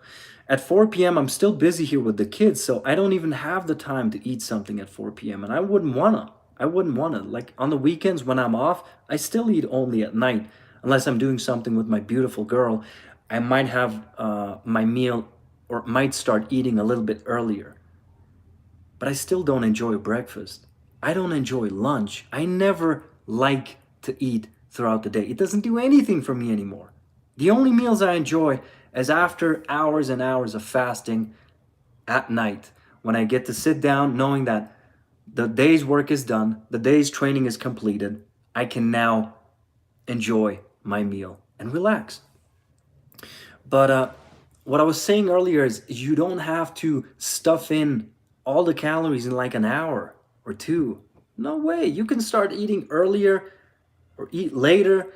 At 4 p.m., I'm still busy here with the kids, so I don't even have the time to eat something at 4 p.m. And I wouldn't wanna. I wouldn't wanna. Like on the weekends when I'm off, I still eat only at night, unless I'm doing something with my beautiful girl. I might have my meal or might start eating a little bit earlier. But I still don't enjoy breakfast. I don't enjoy lunch. I never like to eat throughout the day. It doesn't do anything for me anymore. The only meals I enjoy is after hours and hours of fasting at night, when I get to sit down knowing that the day's work is done, the day's training is completed. I can now enjoy my meal and relax. But what I was saying earlier is you don't have to stuff in all the calories in like an hour or two. No way. You can start eating earlier or eat later.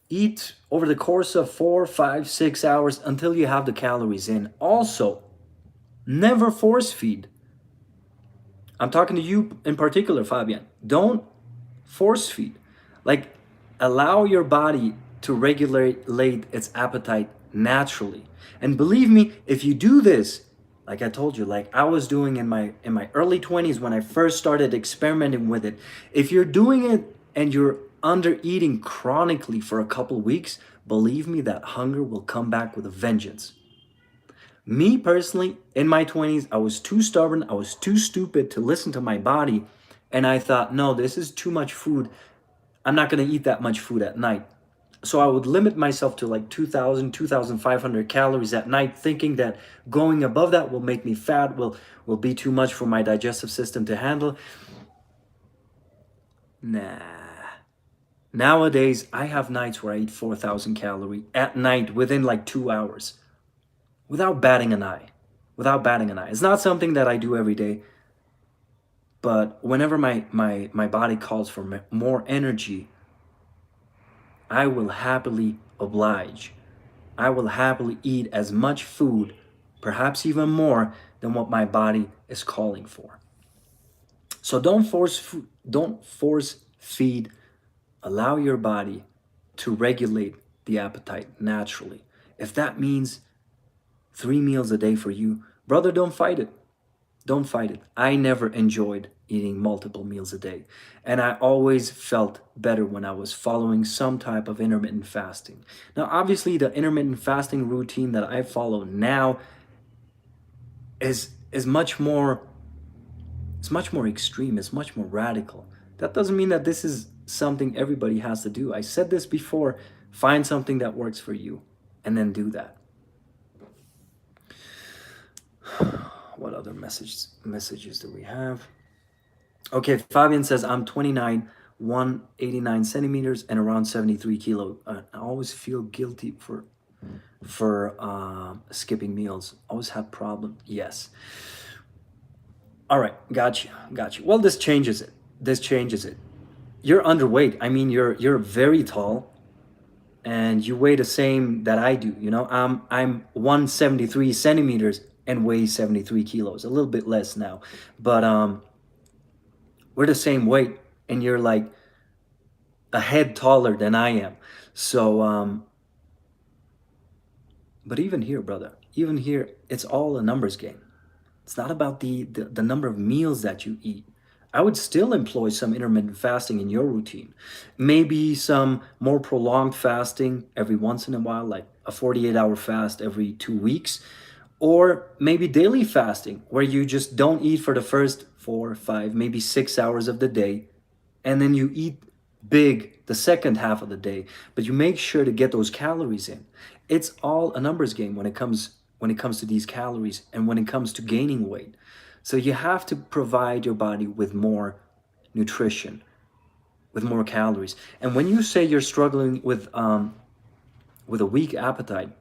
Eat over the course of 4, 5, 6 hours until you have the calories in. Also, never force feed. I'm talking to you in particular, Fabian. Don't force feed. Like, allow your body to regulate its appetite naturally. And believe me, if you do this, like I told you, like I was doing in my early 20s when I first started experimenting with it, if you're doing it and you're under eating chronically for a couple weeks, believe me, that hunger will come back with a vengeance. Me personally, in my 20s, I was too stubborn, I was too stupid to listen to my body, and I thought, no, this is too much food. I'm not going to eat that much food at night. So I would limit myself to like 2,000, 2,500 calories at night, thinking that going above that will make me fat, will be too much for my digestive system to handle. Nah. Nowadays, I have nights where I eat 4,000 calories at night within like 2 hours. without batting an eye. Without batting an eye. It's not something that I do every day, but whenever my body calls for more energy, I will happily oblige. I will happily eat as much food, perhaps even more than what my body is calling for. So don't force feed. Allow your body to regulate the appetite naturally. If that means 3 meals a day for you, brother, don't fight it. Don't fight it. I never enjoyed eating multiple meals a day. And I always felt better when I was following some type of intermittent fasting. Now, obviously, the intermittent fasting routine that I follow now is much more, it's much more extreme, it's much more radical. That doesn't mean that this is something everybody has to do. I said this before, find something that works for you and then do that. What other messages do we have? Okay, Fabian says, I'm 29, 189 centimeters, and around 73 kilo. I always feel guilty for skipping meals. Always have problem. Yes. All right, got you. Well, this changes it. This changes it. You're underweight. I mean, you're very tall, and you weigh the same that I do. You know, I'm 173 centimeters and weigh 73 kilos. A little bit less now, but we're the same weight, and you're like a head taller than I am. So, but even here, brother, even here, it's all a numbers game. It's not about the number of meals that you eat. I would still employ some intermittent fasting in your routine. Maybe some more prolonged fasting every once in a while, like a 48-hour fast every 2 weeks. Or maybe daily fasting, where you just don't eat for the first 4, 5, maybe 6 hours of the day, and then you eat big the second half of the day, but you make sure to get those calories in. It's all a numbers game when it comes to these calories and when it comes to gaining weight. So you have to provide your body with more nutrition, with more calories. And when you say you're struggling with a weak appetite,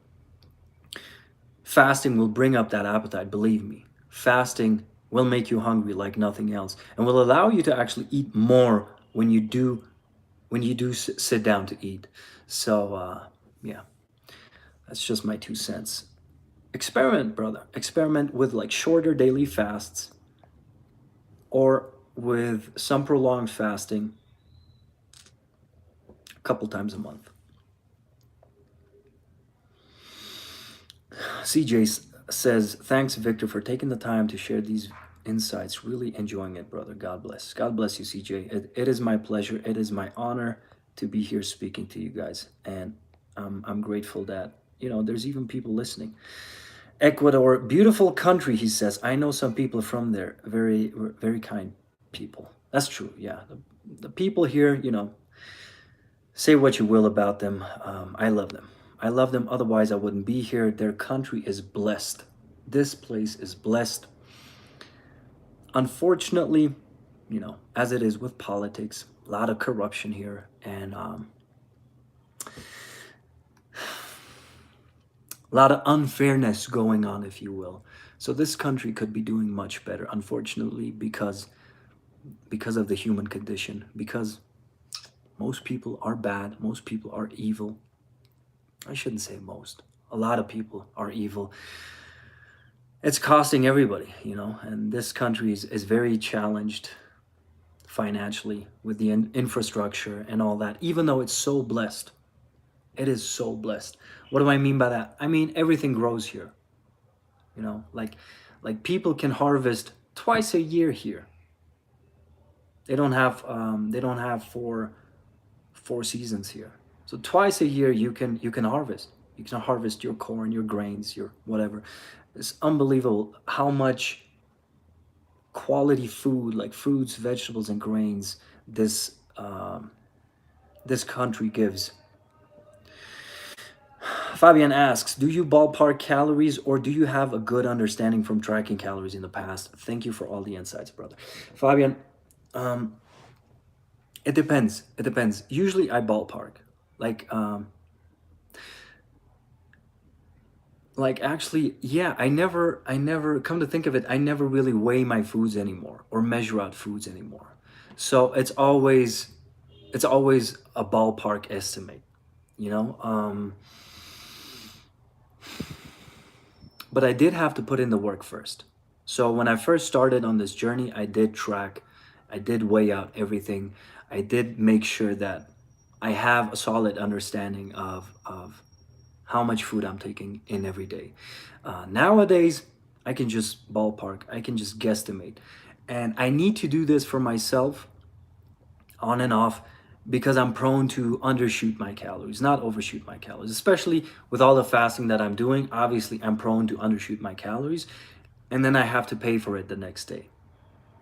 fasting will bring up that appetite, believe me. Fasting will make you hungry like nothing else and will allow you to actually eat more when you do sit down to eat. So yeah, that's just my 2 cents. Experiment, brother. Experiment with like shorter daily fasts or with some prolonged fasting a couple times a month. CJ says, thanks, Victor, for taking the time to share these insights. Really enjoying it, brother. God bless. God bless you, CJ. It is my pleasure. It is my honor to be here speaking to you guys. And I'm grateful that, there's even people listening. Ecuador, beautiful country, he says. I know some people from there. Very, very kind people. That's true. Yeah. The people here, say what you will about them. I love them. I love them. Otherwise, I wouldn't be here. Their country is blessed. This place is blessed. Unfortunately, as it is with politics, a lot of corruption here, and a lot of unfairness going on, if you will. So this country could be doing much better, unfortunately, because of the human condition, because most people are bad, most people are evil. I shouldn't say most. A lot of people are evil. It's costing everybody, and this country is very challenged financially with the infrastructure and all that, even though it's so blessed. It is so blessed. What do I mean by that? I mean, everything grows here. Like people can harvest twice a year here. They don't have four seasons here. So twice a year you can harvest. You can harvest your corn, your grains, your whatever. It's unbelievable how much quality food, like fruits, vegetables, and grains, this country gives. Fabian asks, do you ballpark calories or do you have a good understanding from tracking calories in the past? Thank you for all the insights, brother. Fabian, it depends. It depends. Usually I ballpark. Like, like actually, yeah, I never come to think of it, I never really weigh my foods anymore or measure out foods anymore. So it's always a ballpark estimate, you know. But I did have to put in the work first. So when I first started on this journey, I did track, I did weigh out everything. I did make sure that I have a solid understanding of how much food I'm taking in every day. Nowadays, I can just ballpark, I can just guesstimate. And I need to do this for myself on and off because I'm prone to undershoot my calories, not overshoot my calories, especially with all the fasting that I'm doing. Obviously, I'm prone to undershoot my calories, and then I have to pay for it the next day.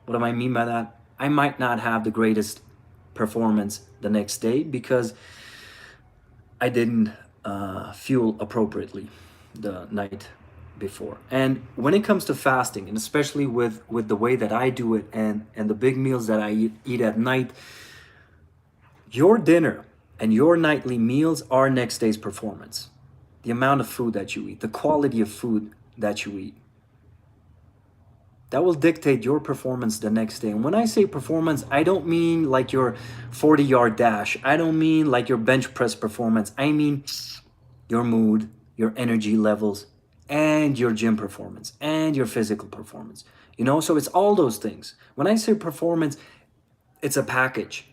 What do I mean by that? I might not have the greatest performance the next day because I didn't fuel appropriately the night before. And when it comes to fasting, and especially with the way that I do it and the big meals that I eat at night, your dinner and your nightly meals are next day's performance. The amount of food that you eat, the quality of food that you eat, that will dictate your performance the next day. And when I say performance, I don't mean like your 40-yard dash. I don't mean like your bench press performance. I mean your mood, your energy levels, and your gym performance and your physical performance. You know, so it's all those things. When I say performance, it's a package.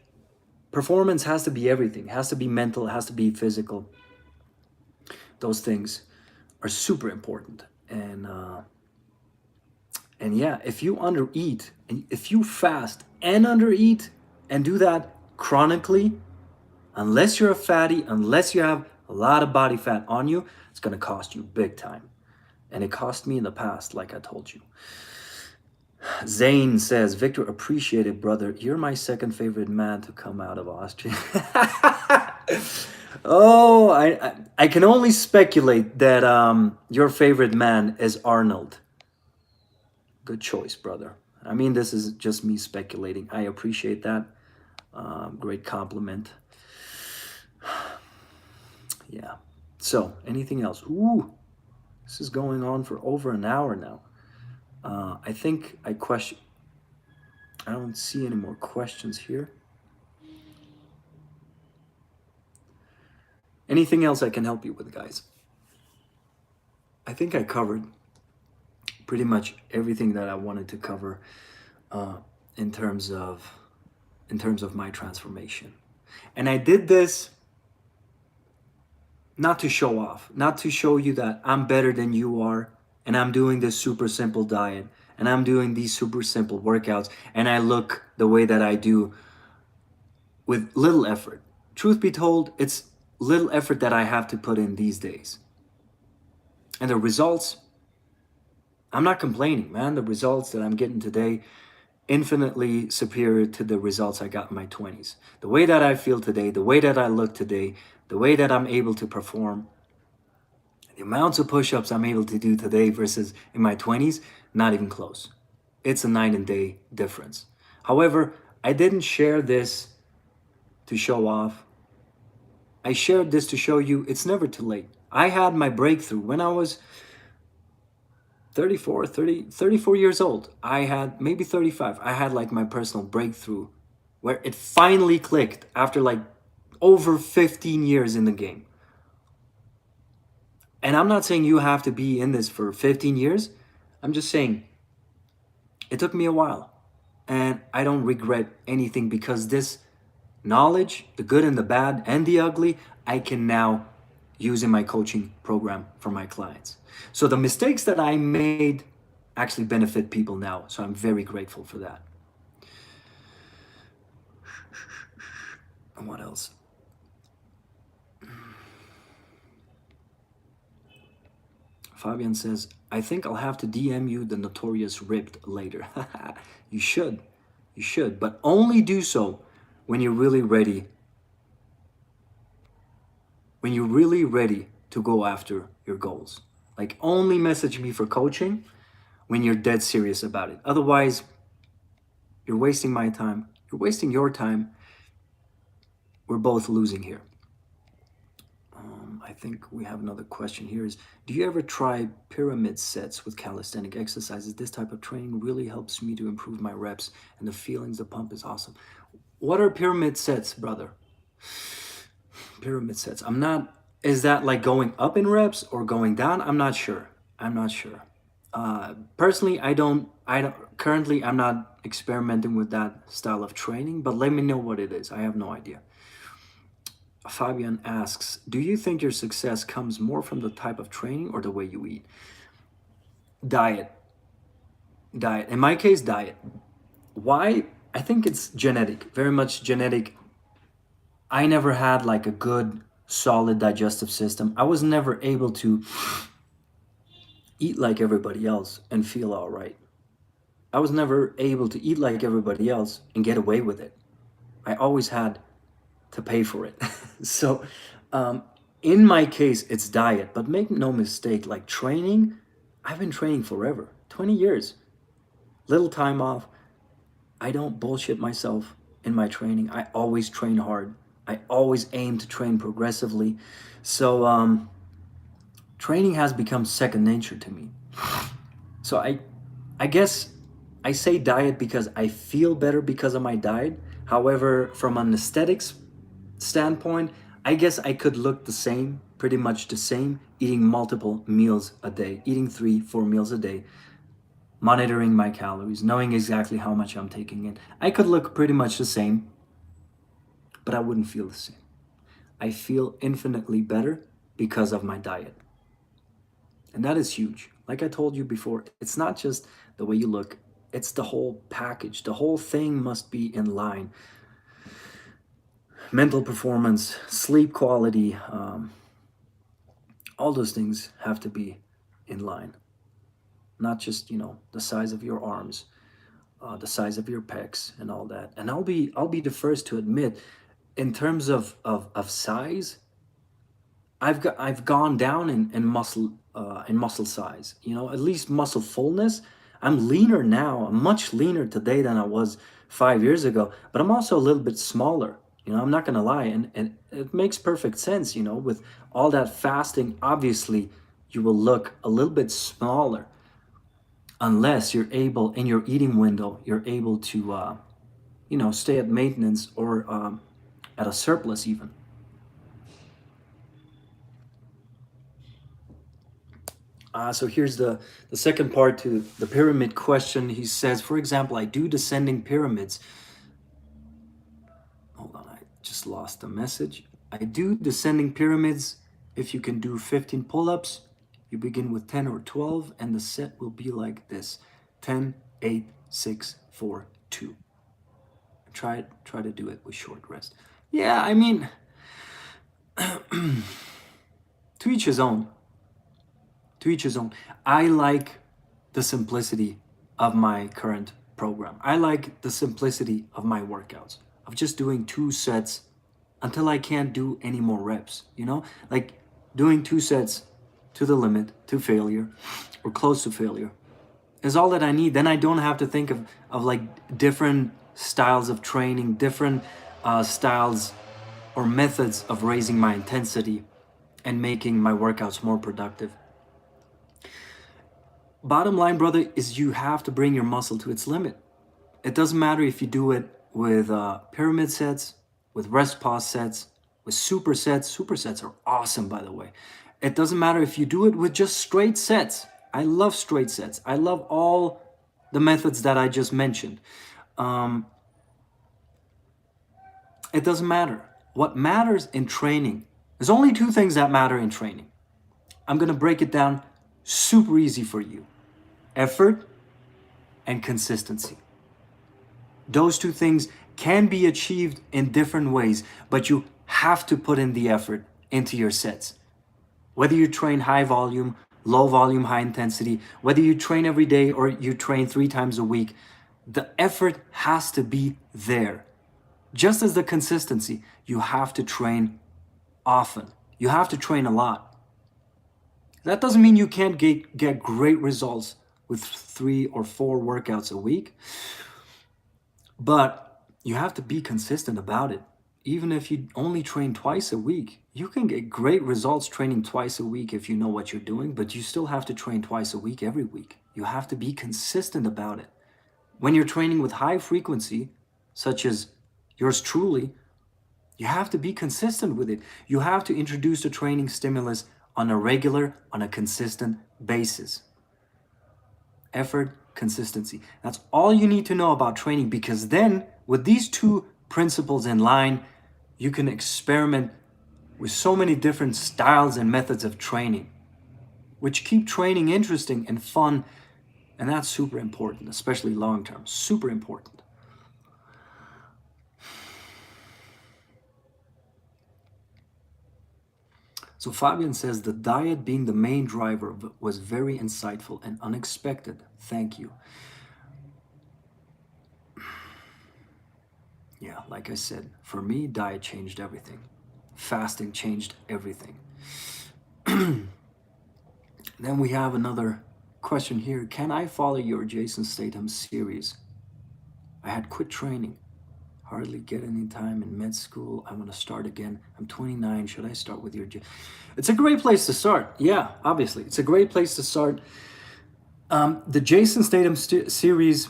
Performance has to be everything. It has to be mental, it has to be physical. Those things are super important. And yeah, if you undereat and if you fast and undereat and do that chronically, unless you're a fatty, unless you have a lot of body fat on you, it's gonna cost you big time. And it cost me in the past, like I told you. Zane says, Victor, appreciate it, brother. You're my second favorite man to come out of Austria. Oh, I can only speculate that your favorite man is Arnold. Good choice, brother. I mean, this is just me speculating. I appreciate that. Great compliment. Yeah. So, anything else? Ooh, this is going on for over an hour now. I think I question. I don't see any more questions here. Anything else I can help you with, guys? I think I covered pretty much everything that I wanted to cover uh, in terms of my transformation. And I did this not to show off, not to show you that I'm better than you are, and I'm doing this super simple diet, and I'm doing these super simple workouts, and I look the way that I do with little effort. Truth be told, it's little effort that I have to put in these days. And the results, I'm not complaining, man. The results that I'm getting today, infinitely superior to the results I got in my 20s. The way that I feel today, the way that I look today, the way that I'm able to perform, the amounts of push-ups I'm able to do today versus in my 20s, not even close. It's a night and day difference. However, I didn't share this to show off. I shared this to show you it's never too late. I had my breakthrough when I was 34 years old. I had maybe 35. I had like my personal breakthrough where it finally clicked after like over 15 years in the game. And I'm not saying you have to be in this for 15 years. I'm just saying it took me a while. And I don't regret anything because this knowledge, the good and the bad and the ugly, I can now use in my coaching program for my clients. So the mistakes that I made actually benefit people now. So I'm very grateful for that. And what else? Fabian says, I think I'll have to DM you the notorious ripped later. You should. You should. But only do so when you're really ready. When you're really ready to go after your goals. Like only message me for coaching when you're dead serious about it. Otherwise, you're wasting my time. You're wasting your time. We're both losing here. I think we have another question here is, do you ever try pyramid sets with calisthenic exercises? This type of training really helps me to improve my reps and the feelings. The pump is awesome. What are pyramid sets, brother? Pyramid sets. I'm not, is that like going up in reps or going down? I'm not sure. I'm not sure. Personally, currently, I'm not experimenting with that style of training, but let me know what it is. I have no idea. Fabian asks, do you think your success comes more from the type of training or the way you eat? Diet. Diet. In my case, diet. Why? I think it's genetic, very much genetic. I never had like a good, solid digestive system. I was never able to eat like everybody else and feel all right. I was never able to eat like everybody else and get away with it. I always had to pay for it. So, in my case, it's diet. But make no mistake, like training, I've been training forever, 20 years. Little time off. I don't bullshit myself in my training. I always train hard. I always aim to train progressively. So, training has become second nature to me. So I guess I say diet because I feel better because of my diet. However, from an aesthetics standpoint, I guess I could look the same, pretty much the same, eating multiple meals a day, eating 3, 4 meals a day, monitoring my calories, knowing exactly how much I'm taking in. I could look pretty much the same, but I wouldn't feel the same. I feel infinitely better because of my diet. And that is huge. Like I told you before, it's not just the way you look, it's the whole package. The whole thing must be in line. Mental performance, sleep quality, all those things have to be in line. Not just, the size of your arms, the size of your pecs and all that. And I'll be the first to admit, in terms of size, I've gone down in muscle size. At least muscle fullness. I'm leaner now. I'm much leaner today than I was 5 years ago. But I'm also a little bit smaller. I'm not gonna lie, and it makes perfect sense. With all that fasting, obviously you will look a little bit smaller unless you're able in your eating window. You're able to stay at maintenance or at a surplus even. So here's the second part to the pyramid question. He says, for example, I do descending pyramids. Hold on, I just lost the message. I do descending pyramids. If you can do 15 pull-ups, you begin with 10 or 12, and the set will be like this: 10, 8, 6, 4, 2. Try to do it with short rest. Yeah, I mean, to each his own. To each his own. I like the simplicity of my current program. I like the simplicity of my workouts, of just doing 2 sets until I can't do any more reps, like doing 2 sets to the limit, to failure, or close to failure is all that I need. Then I don't have to think of like different styles of training, different styles or methods of raising my intensity and making my workouts more productive. Bottom line, brother, is you have to bring your muscle to its limit. It doesn't matter if you do it with pyramid sets, with rest pause sets, with supersets. Supersets are awesome, by the way. It doesn't matter if you do it with just straight sets. I love straight sets. I love all the methods that I just mentioned. It doesn't matter. What matters in training, there's only 2 things that matter in training. I'm going to break it down super easy for you: effort and consistency. Those 2 things can be achieved in different ways, but you have to put in the effort into your sets. Whether you train high volume, low volume, high intensity, whether you train every day or you train 3 times a week, the effort has to be there. Just as the consistency, you have to train often. You have to train a lot. That doesn't mean you can't get great results with 3 or 4 workouts a week, but you have to be consistent about it. even if you only train twice a week, you can get great results training twice a week if you know what you're doing, but you still have to train twice a week every week. You have to be consistent about it. When you're training with high frequency, such as yours truly, you have to be consistent with it. You have to introduce the training stimulus on a regular, on a consistent basis. Effort, consistency. That's all you need to know about training, because then with these two principles in line, you can experiment with so many different styles and methods of training, which keep training interesting and fun. And that's super important, especially long term. Super important. So Fabian says the diet being the main driver was very insightful and unexpected. Thank you. Yeah, like I said, for me, diet changed everything. Fasting changed everything. Then we have another question here. Can I follow your Jason Statham series? I had quit training. Hardly get any time in med school. I want to start again. I'm 29. Should I start with your... It's a great place to start. Yeah, obviously. It's a great place to start. The Jason Statham series,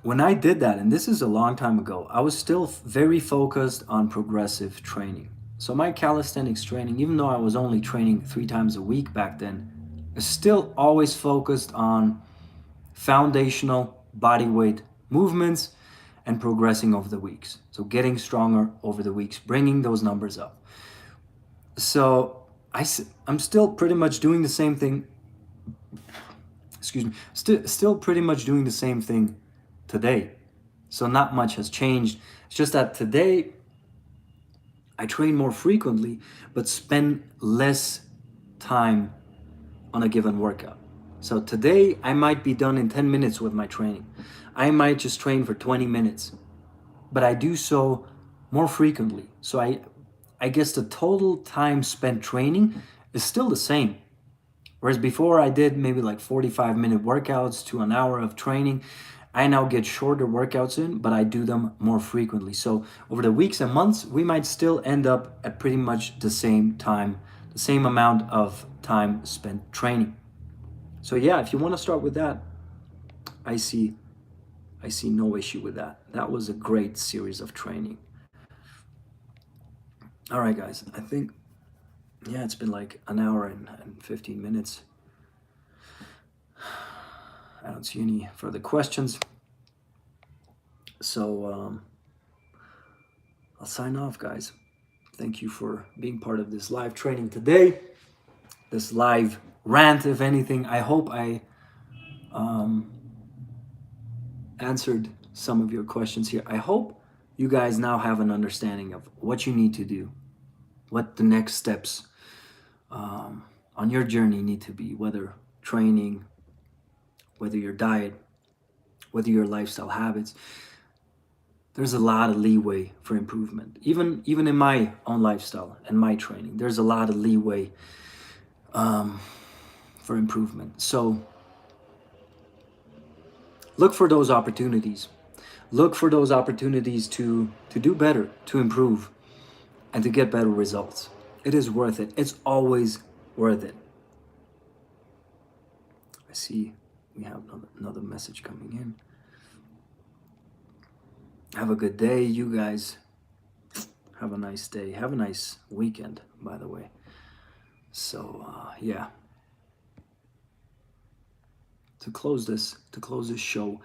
when I did that, and this is a long time ago, I was still very focused on progressive training. So my calisthenics training, even though I was only training 3 times a week back then, is still always focused on foundational body weight movements and progressing over the weeks. So getting stronger over the weeks, bringing those numbers up. So I'm still pretty much doing the same thing. Excuse me. Still pretty much doing the same thing today. So not much has changed. It's just that today I train more frequently, but spend less time on a given workout. So today I might be done in 10 minutes with my training. I might just train for 20 minutes, but I do so more frequently. So I guess the total time spent training is still the same. Whereas before I did maybe like 45-minute workouts to an hour of training, I now get shorter workouts in, but I do them more frequently. So over the weeks and months, we might still end up at pretty much the same time, the same amount of time spent training. So yeah, if you want to start with that, I see no issue with that. That was a great series of training. All right, guys, I think, yeah, it's been like an hour and 15 minutes. I don't see any further questions. So I'll sign off, guys. Thank you for being part of this live training today, this live rant, if anything. I hope I answered some of your questions here. I hope you guys now have an understanding of what you need to do, what the next steps on your journey need to be, whether training, whether your diet, whether your lifestyle habits. There's a lot of leeway for improvement. Even in my own lifestyle and my training, there's a lot of leeway for improvement. So look for those opportunities. Look for those opportunities to do better, to improve, and to get better results. It is worth it. It's always worth it. I see we have another message coming in. Have a good day, you guys. Have a nice day. Have a nice weekend, by the way. So yeah. To close this show,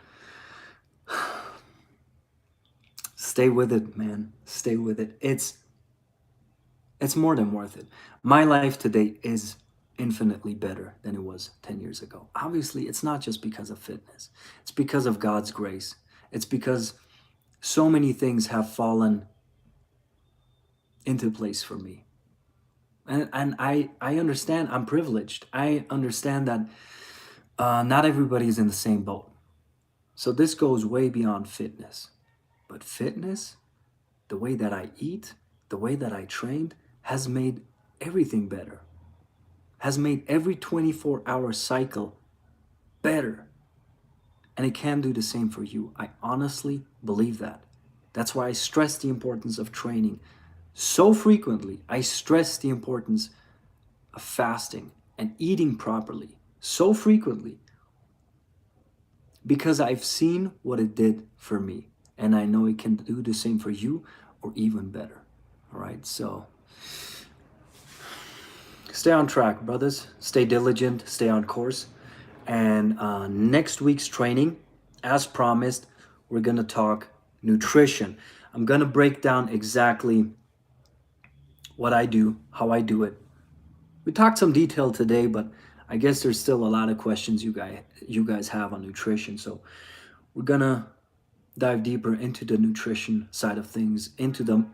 stay with it, man. Stay with it. It's more than worth it. My life today is infinitely better than it was 10 years ago. Obviously, it's not just because of fitness. It's because of God's grace. It's because so many things have fallen into place for me. And I understand I'm privileged. I understand that not everybody is in the same boat. So this goes way beyond fitness. But fitness, the way that I eat, the way that I trained, has made everything better. Has made every 24-hour cycle better. And it can do the same for you. I honestly believe that. That's why I stress the importance of training so frequently. I stress the importance of fasting and eating properly so frequently because I've seen what it did for me. And I know it can do the same for you or even better. All right. So stay on track, brothers. Stay diligent, stay on course. And next week's training, as promised, we're going to talk nutrition. I'm going to break down exactly what I do, how I do it. We talked some detail today, but I guess there's still a lot of questions you guys have on nutrition. So we're going to dive deeper into the nutrition side of things, into the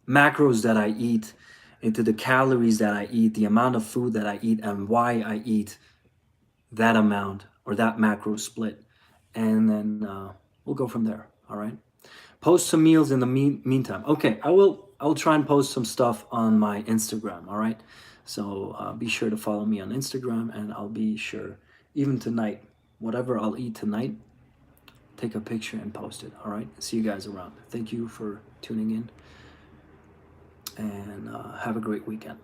macros that I eat, into the calories that I eat, the amount of food that I eat, and why I eat that amount or that macro split. And then we'll go from there. All right. Post some meals in the meantime. Okay, I will try and post some stuff on my Instagram. All right. So be sure to follow me on Instagram, and I'll be sure, even tonight, whatever I'll eat tonight, take a picture and post it. All right. See you guys around. Thank you for tuning in, and have a great weekend.